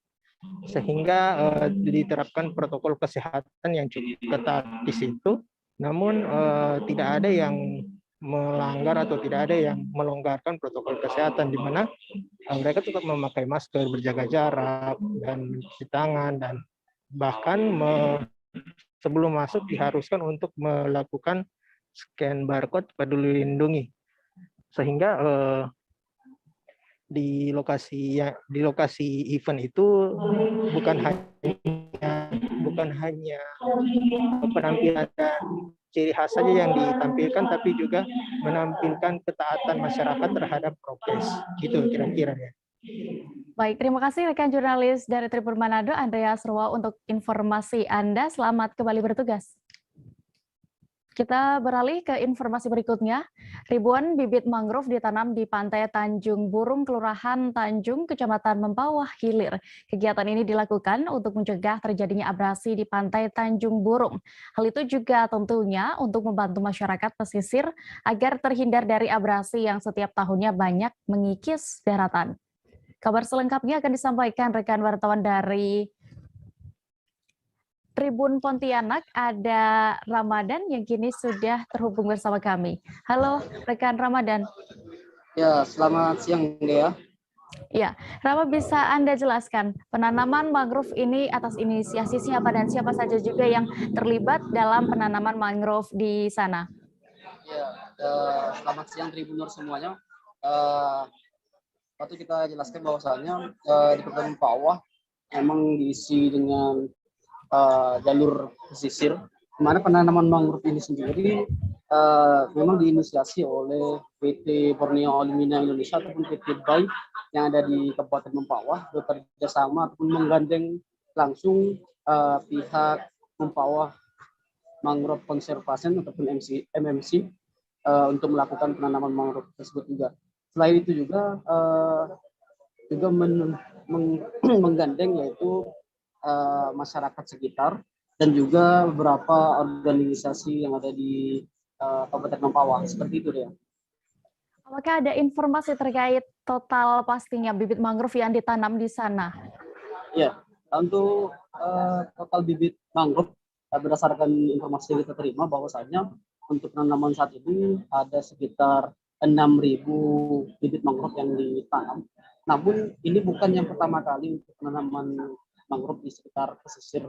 sehingga diterapkan protokol kesehatan yang cukup ketat di situ. Namun tidak ada yang melanggar atau tidak ada yang melonggarkan protokol kesehatan, di mana mereka tetap memakai masker, berjaga jarak, dan mencuci tangan, dan bahkan sebelum masuk diharuskan untuk melakukan scan barcode Peduli Lindungi, sehingga di lokasi event itu bukan hanya penampilan dan ciri khas saja yang ditampilkan, tapi juga menampilkan ketaatan masyarakat terhadap prokes. Gitu kira-kira ya. Baik, terima kasih rekan jurnalis dari Tribun Manado, Andreas Roa, untuk informasi Anda. Selamat kembali bertugas. Kita beralih ke informasi berikutnya. Ribuan bibit mangrove ditanam di pantai Tanjung Burung, Kelurahan Tanjung, Kecamatan Mempawah, Hilir. Kegiatan ini dilakukan untuk mencegah terjadinya abrasi di pantai Tanjung Burung. Hal itu juga tentunya untuk membantu masyarakat pesisir agar terhindar dari abrasi yang setiap tahunnya banyak mengikis daratan. Kabar selengkapnya akan disampaikan rekan wartawan dari Tribun Pontianak, ada Ramadan yang kini sudah terhubung bersama kami. Halo rekan Ramadan. Ya, selamat siang Dea. Ya, Rama, bisa Anda jelaskan penanaman mangrove ini atas inisiasi siapa dan siapa saja juga yang terlibat dalam penanaman mangrove di sana? Ya, selamat siang Tribuners semuanya. Patut kita jelaskan bahwasannya di Kabupaten Mempawah memang diisi dengan jalur pesisir, di mana penanaman mangrove ini sendiri memang diinisiasi oleh PT Borneo Alumina Indonesia ataupun PT BAI yang ada di Kabupaten Mempawah, bekerja sama ataupun menggandeng langsung pihak Mempawah Mangrove Conservation ataupun MMC untuk melakukan penanaman mangrove tersebut juga. Selain itu juga menggandeng yaitu masyarakat sekitar dan juga beberapa organisasi yang ada di Kabupaten Mempawah, seperti itu ya. Apakah ada informasi terkait total pastinya bibit mangrove yang ditanam di sana? Ya, untuk total bibit mangrove berdasarkan informasi yang kita terima bahwasanya untuk penanaman saat ini ada sekitar 6.000 bibit mangrove yang ditanam. Namun ini bukan yang pertama kali untuk penanaman mangrove di sekitar pesisir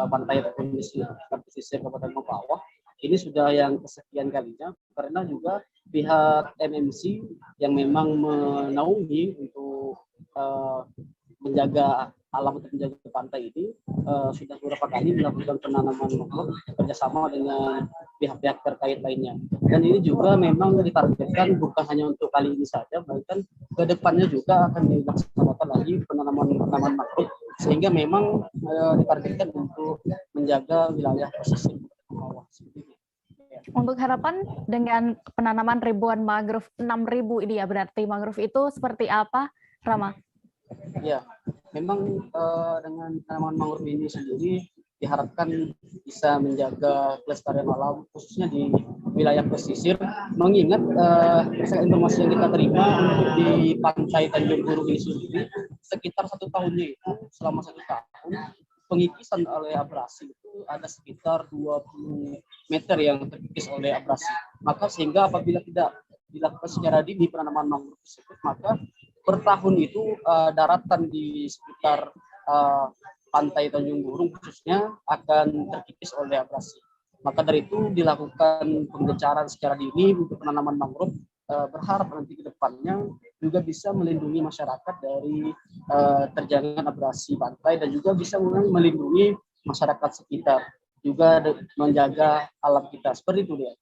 pantai ataupun di sekitar pesisir Kabupaten Mempawah. Ini sudah yang kesekian kalinya, karena juga pihak MMC yang memang menaungi untuk menjaga alam untuk menjaga pantai ini sudah beberapa kali melakukan penanaman mangrove bekerjasama dengan pihak-pihak terkait lainnya. Dan ini juga memang ditargetkan bukan hanya untuk kali ini saja, bahkan ke depannya juga akan dilaksanakan lagi penanaman mangrove, sehingga memang ditargetkan untuk menjaga wilayah pesisir bawah. Untuk harapan dengan penanaman ribuan mangrove, 6.000 ini ya, berarti mangrove itu seperti apa, Rama? Ya, memang dengan tanaman mangrove ini sendiri diharapkan bisa menjaga kelestarian alam khususnya di wilayah pesisir, mengingat informasi yang kita terima di pantai Tanjung Burung ini sendiri sekitar 1 tahunnya itu selama 1 tahun pengikisan oleh abrasi itu ada sekitar 20 meter yang terkikis oleh abrasi. Maka sehingga apabila tidak dilakukan secara dini penanaman mangrove tersebut, maka per tahun itu daratan di sekitar pantai Tanjung Burung khususnya akan terkikis oleh abrasi. Maka dari itu dilakukan pengecaran secara dini untuk penanaman mangrove berharap nanti ke depannya juga bisa melindungi masyarakat dari terjangan abrasi pantai dan juga bisa melindungi masyarakat sekitar, juga menjaga alam kita. Seperti itu dia.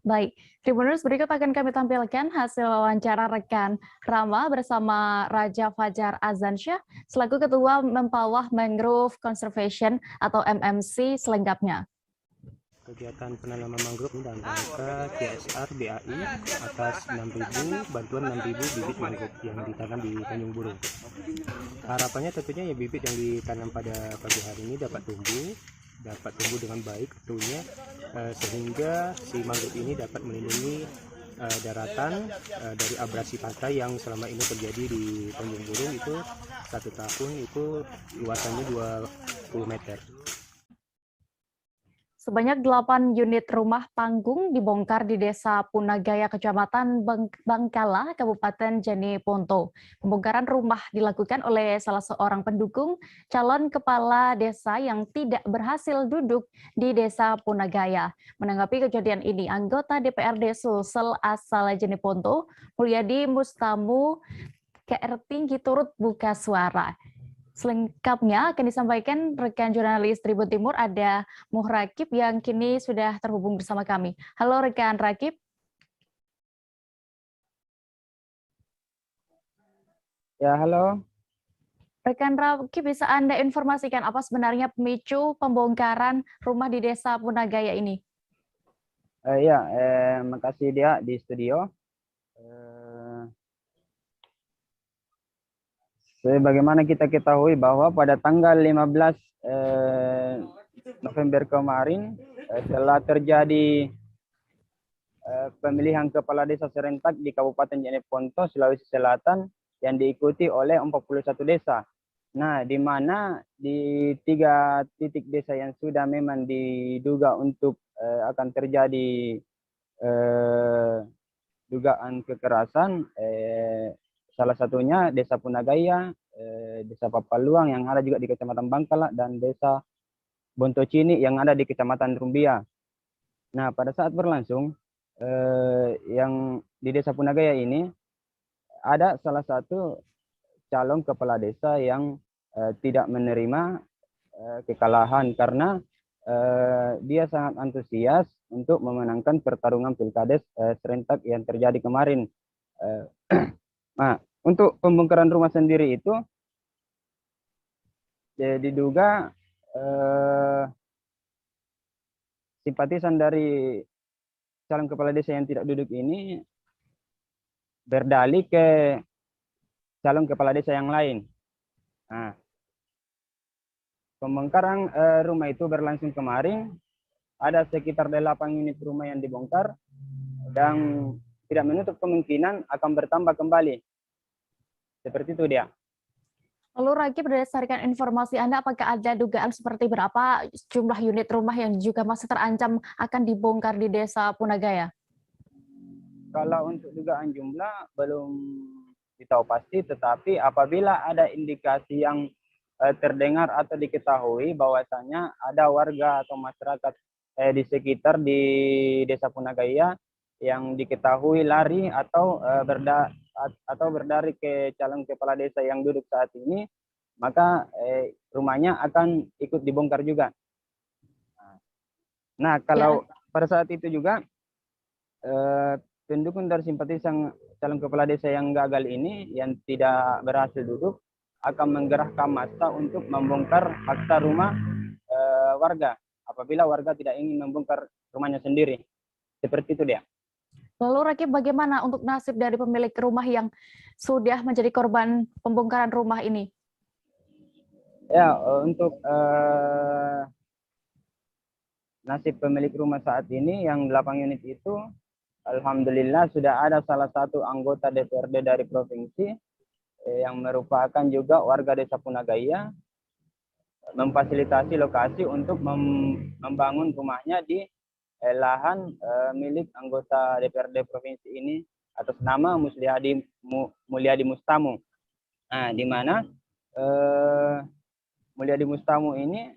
Baik, Tribuners, berikut akan kami tampilkan hasil wawancara rekan Rama bersama Raja Fajar Azansyah selaku Ketua Mempawah Mangrove Conservation atau MMC selengkapnya. Kegiatan penanaman mangrove ini dalam rangka CSR BAI atas 6.000 bantuan 6.000 bibit mangrove yang ditanam di Tanjung Burung. Harapannya tentunya ya bibit yang ditanam pada pagi hari ini dapat tumbuh dengan baik tentunya, sehingga si mangrove ini dapat melindungi daratan dari abrasi pantai yang selama ini terjadi di Tanjung Burung. Itu 1 tahun itu luasannya 20 meter. Sebanyak 8 unit rumah panggung dibongkar di Desa Punagaya, Kecamatan Bangkala, Kabupaten Jeneponto. Pembongkaran rumah dilakukan oleh salah seorang pendukung calon kepala desa yang tidak berhasil duduk di Desa Punagaya. Menanggapi kejadian ini, anggota DPRD Sulsel asal Jeneponto, Mulyadi Mustamu KR Tinggi turut buka suara. Selengkapnya akan disampaikan rekan jurnalis Tribun Timur, ada Muh Rakib yang kini sudah terhubung bersama kami. Halo rekan Rakib. Ya, halo. Rekan Rakib, bisa Anda informasikan apa sebenarnya pemicu pembongkaran rumah di Desa Punagaya ini? Makasih dia di studio. Sebagaimana kita ketahui bahwa pada tanggal 15 November kemarin telah terjadi pemilihan kepala desa serentak di Kabupaten Jeneponto, Sulawesi Selatan yang diikuti oleh 41 desa. Nah, di mana di 3 titik desa yang sudah memang diduga untuk akan terjadi dugaan kekerasan, salah satunya Desa Punagaya, Desa Papaluang yang ada juga di Kecamatan Bangkala, dan Desa Bontocini yang ada di Kecamatan Rumbia. Nah, pada saat berlangsung, yang di Desa Punagaya ini ada salah satu calon kepala desa yang tidak menerima kekalahan karena dia sangat antusias untuk memenangkan pertarungan pilkades serentak yang terjadi kemarin. Nah, untuk pembongkaran rumah sendiri itu diduga simpatisan dari calon kepala desa yang tidak duduk ini berdalih ke calon kepala desa yang lain. Nah, pembongkaran rumah itu berlangsung kemarin, ada sekitar 8 unit rumah yang dibongkar dan tidak menutup kemungkinan akan bertambah kembali. Seperti itu dia. Lalu Rakib, berdasarkan informasi Anda, apakah ada dugaan seperti berapa jumlah unit rumah yang juga masih terancam akan dibongkar di Desa Punagaya? Kalau untuk dugaan jumlah belum ditahu pasti, tetapi apabila ada indikasi yang terdengar atau diketahui bahwasanya ada warga atau masyarakat di sekitar di Desa Punagaya yang diketahui lari atau berdari ke calon kepala desa yang duduk saat ini, maka rumahnya akan ikut dibongkar juga. Nah, kalau pada saat itu juga pendukung dari simpatisan calon kepala desa yang gagal ini, yang tidak berhasil duduk, akan menggerakkan massa untuk membongkar paksa rumah warga apabila warga tidak ingin membongkar rumahnya sendiri. Seperti itu dia. Lalu Rakib, bagaimana untuk nasib dari pemilik rumah yang sudah menjadi korban pembongkaran rumah ini? Ya, untuk nasib pemilik rumah saat ini yang 8 unit itu, alhamdulillah sudah ada salah satu anggota DPRD dari provinsi yang merupakan juga warga Desa Punagaya memfasilitasi lokasi untuk membangun rumahnya di lahan milik anggota DPRD provinsi ini atas nama Mulyadi Mustamu. Nah, di mana Mulyadi Mustamu ini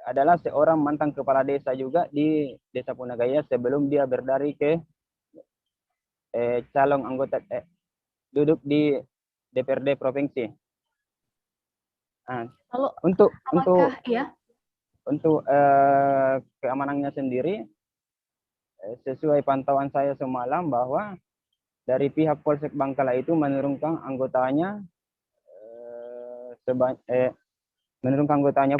adalah seorang mantan kepala desa juga di Desa Punagaya sebelum dia berdari ke calon anggota duduk di DPRD provinsi. Nah, Lalu untuk ya? Untuk keamanannya sendiri, sesuai pantauan saya semalam bahwa dari pihak Polsek Bangkala itu menurunkan anggotanya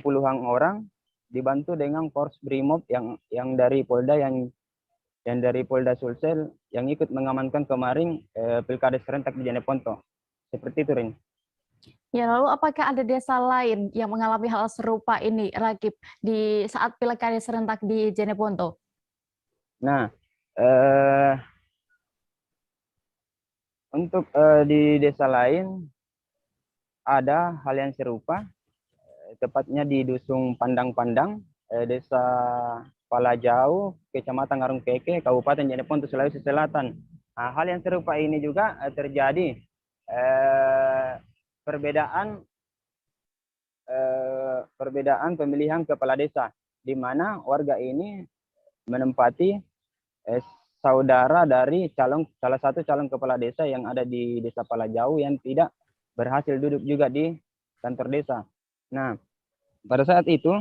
puluhan orang, dibantu dengan Korps Brimob yang dari Polda yang dari Polda Sulsel yang ikut mengamankan kemarin pilkada serentak di Jeneponto. Seperti itu, Rin. Ya, lalu apakah ada desa lain yang mengalami hal serupa ini, Rakib, di saat pilkada serentak di Jeneponto? Nah, untuk di desa lain ada hal yang serupa, tepatnya di Dusun Pandang-Pandang, Desa Palajau, Kecamatan Ngarungkeke, Kabupaten Jeneponto, Sulawesi Selatan. Nah, hal yang serupa ini juga terjadi perbedaan pemilihan kepala desa, di mana warga ini menempati saudara dari salah satu calon kepala desa yang ada di Desa Palajau yang tidak berhasil duduk juga di kantor desa. Nah, pada saat itu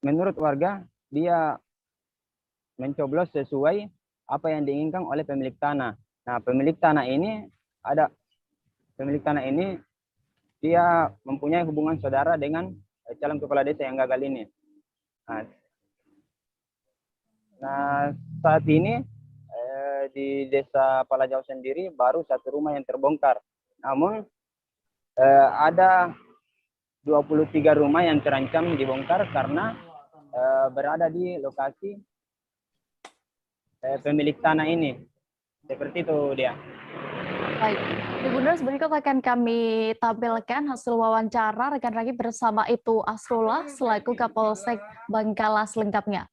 menurut warga dia mencoblos sesuai apa yang diinginkan oleh pemilik tanah. Nah, pemilik tanah ini dia mempunyai hubungan saudara dengan calon kepala desa yang gagal ini. Nah, saat ini di Desa Palajau sendiri baru satu rumah yang terbongkar. Namun ada 23 rumah yang terancam dibongkar karena berada di lokasi pemilik tanah ini. Seperti itu dia. Baik, Tribuners, berikut akan kami tampilkan hasil wawancara rekan Rakib bersama Ibtu Asrullah selaku Kapolsek Bangkala selengkapnya.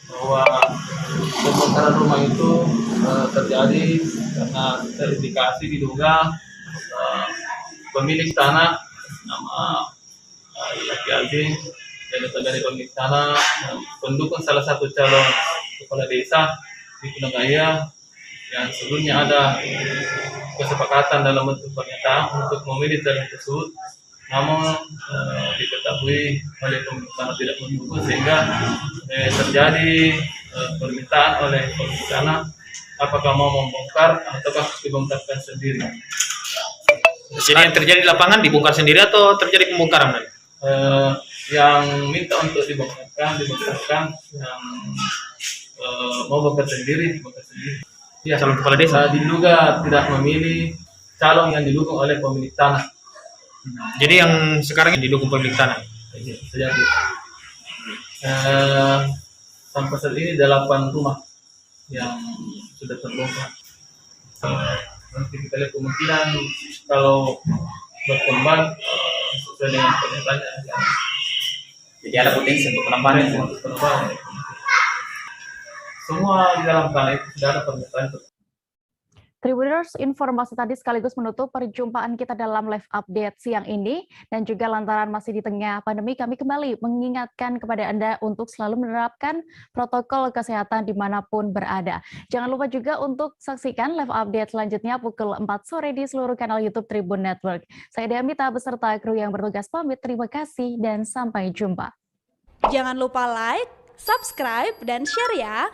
Bahwa pembongkaran rumah itu terjadi karena terindikasi diduga pemilik tanah nama Laki Aldi dan dari pemilik tanah pendukung salah satu calon kepala desa di Punagaya yang sebelumnya ada kesepakatan dalam bentuk pernyataan untuk memilih calon tersebut, namun diketahui oleh pemilik tanah tidak mendukung sehingga terjadi permintaan oleh pemilik tanah apakah mau membongkar ataukah dibongkarkan sendiri. Jadi yang terjadi di lapangan dibongkar sendiri atau terjadi pembongkaran? Yang minta untuk dibongkarkan, yang mau bongkar sendiri, dibongkar sendiri. Ya, calon kepala desa diduga tidak memilih calon yang didukung oleh pemilik tanah. Jadi yang sekarang didukung pemilik tanah. Terjadi. Sampai saat ini 8 rumah yang sudah terbongkar. Nanti kita lihat kemungkinan kalau berkembang sesuai dengan pernyataan. Jadi ada potensi untuk penambahan. Semua di dalam tanah itu sudah ada pernyataan. Tribuners, informasi tadi sekaligus menutup perjumpaan kita dalam live update siang ini, dan juga lantaran masih di tengah pandemi, kami kembali mengingatkan kepada Anda untuk selalu menerapkan protokol kesehatan dimanapun berada. Jangan lupa juga untuk saksikan live update selanjutnya pukul 4 sore di seluruh kanal YouTube Tribun Network. Saya Deamita beserta kru yang bertugas pamit, terima kasih dan sampai jumpa. Jangan lupa like, subscribe, dan share ya!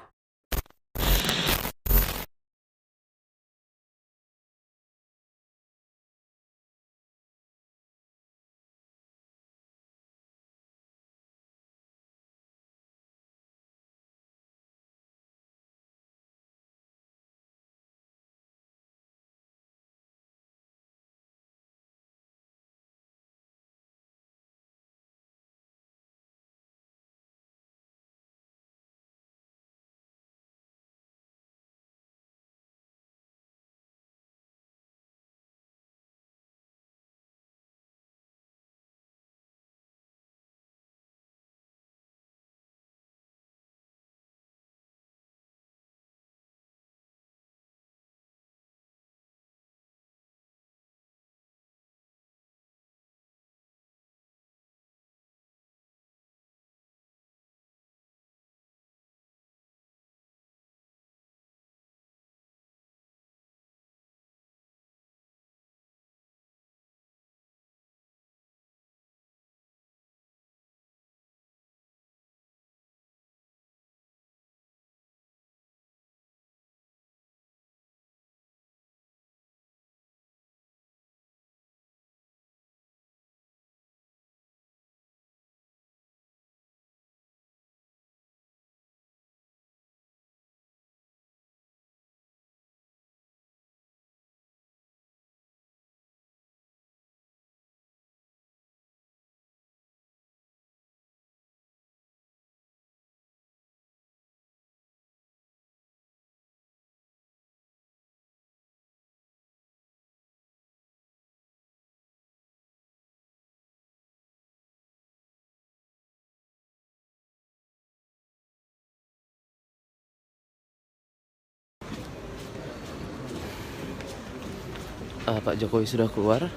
Pak Jokowi sudah keluar.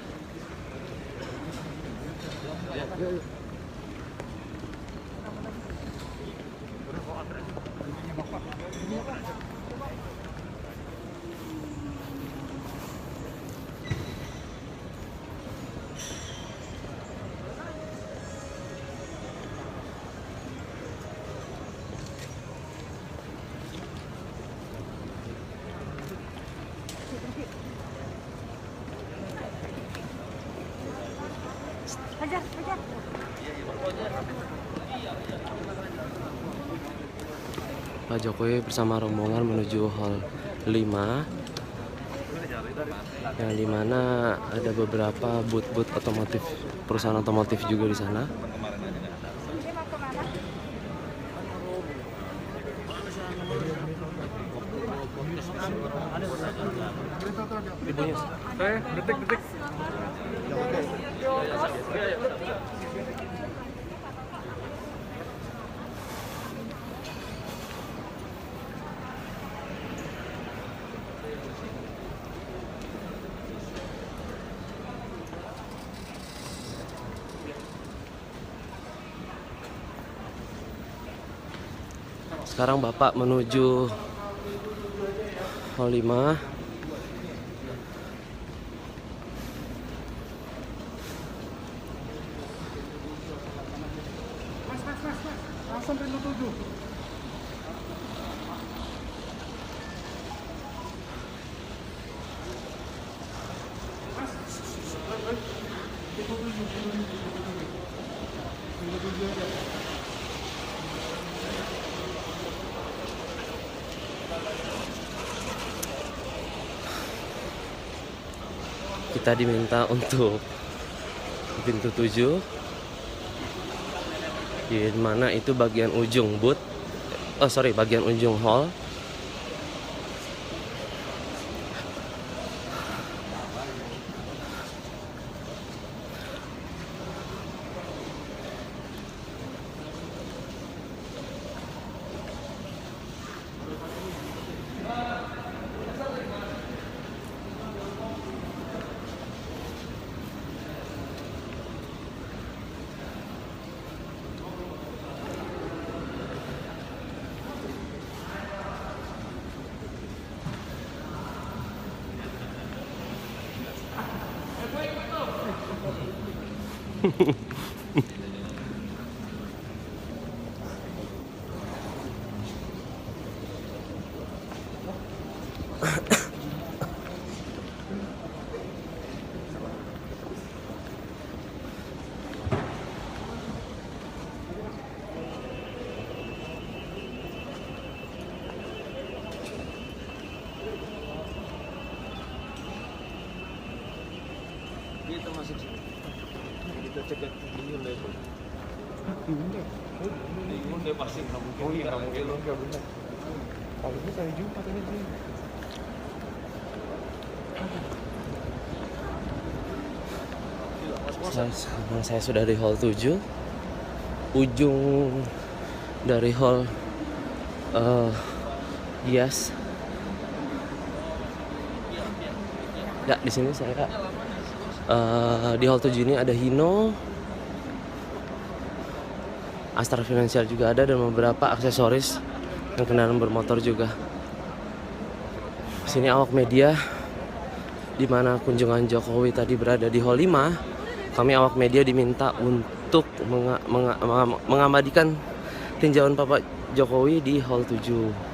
Pak Jokowi bersama rombongan menuju Hall 5, yang dimana ada beberapa booth-booth otomotif, perusahaan otomotif juga di sana. Detik. Sekarang Bapak menuju Hall 5. Langsung pintu 7. Kita diminta untuk pintu 7, di mana itu bagian ujung booth, bagian ujung hall. Kita masuk sini. Kita cek di Hyundai itu. Di Hyundai pasti nggak mungkin. Oh iya, nggak benar. Kalau itu saya jumpa tadi sih. Saya sudah di hall 7, ujung dari hall Gias. Ya, di sini saya di hall 7 ini ada Hino, Astra Financial juga ada, dan beberapa aksesoris dan kendaraan bermotor juga. Sini awak media, di mana kunjungan Jokowi tadi berada di hall 5. Kami awak media diminta untuk mengabadikan tinjauan Bapak Jokowi di hall 7.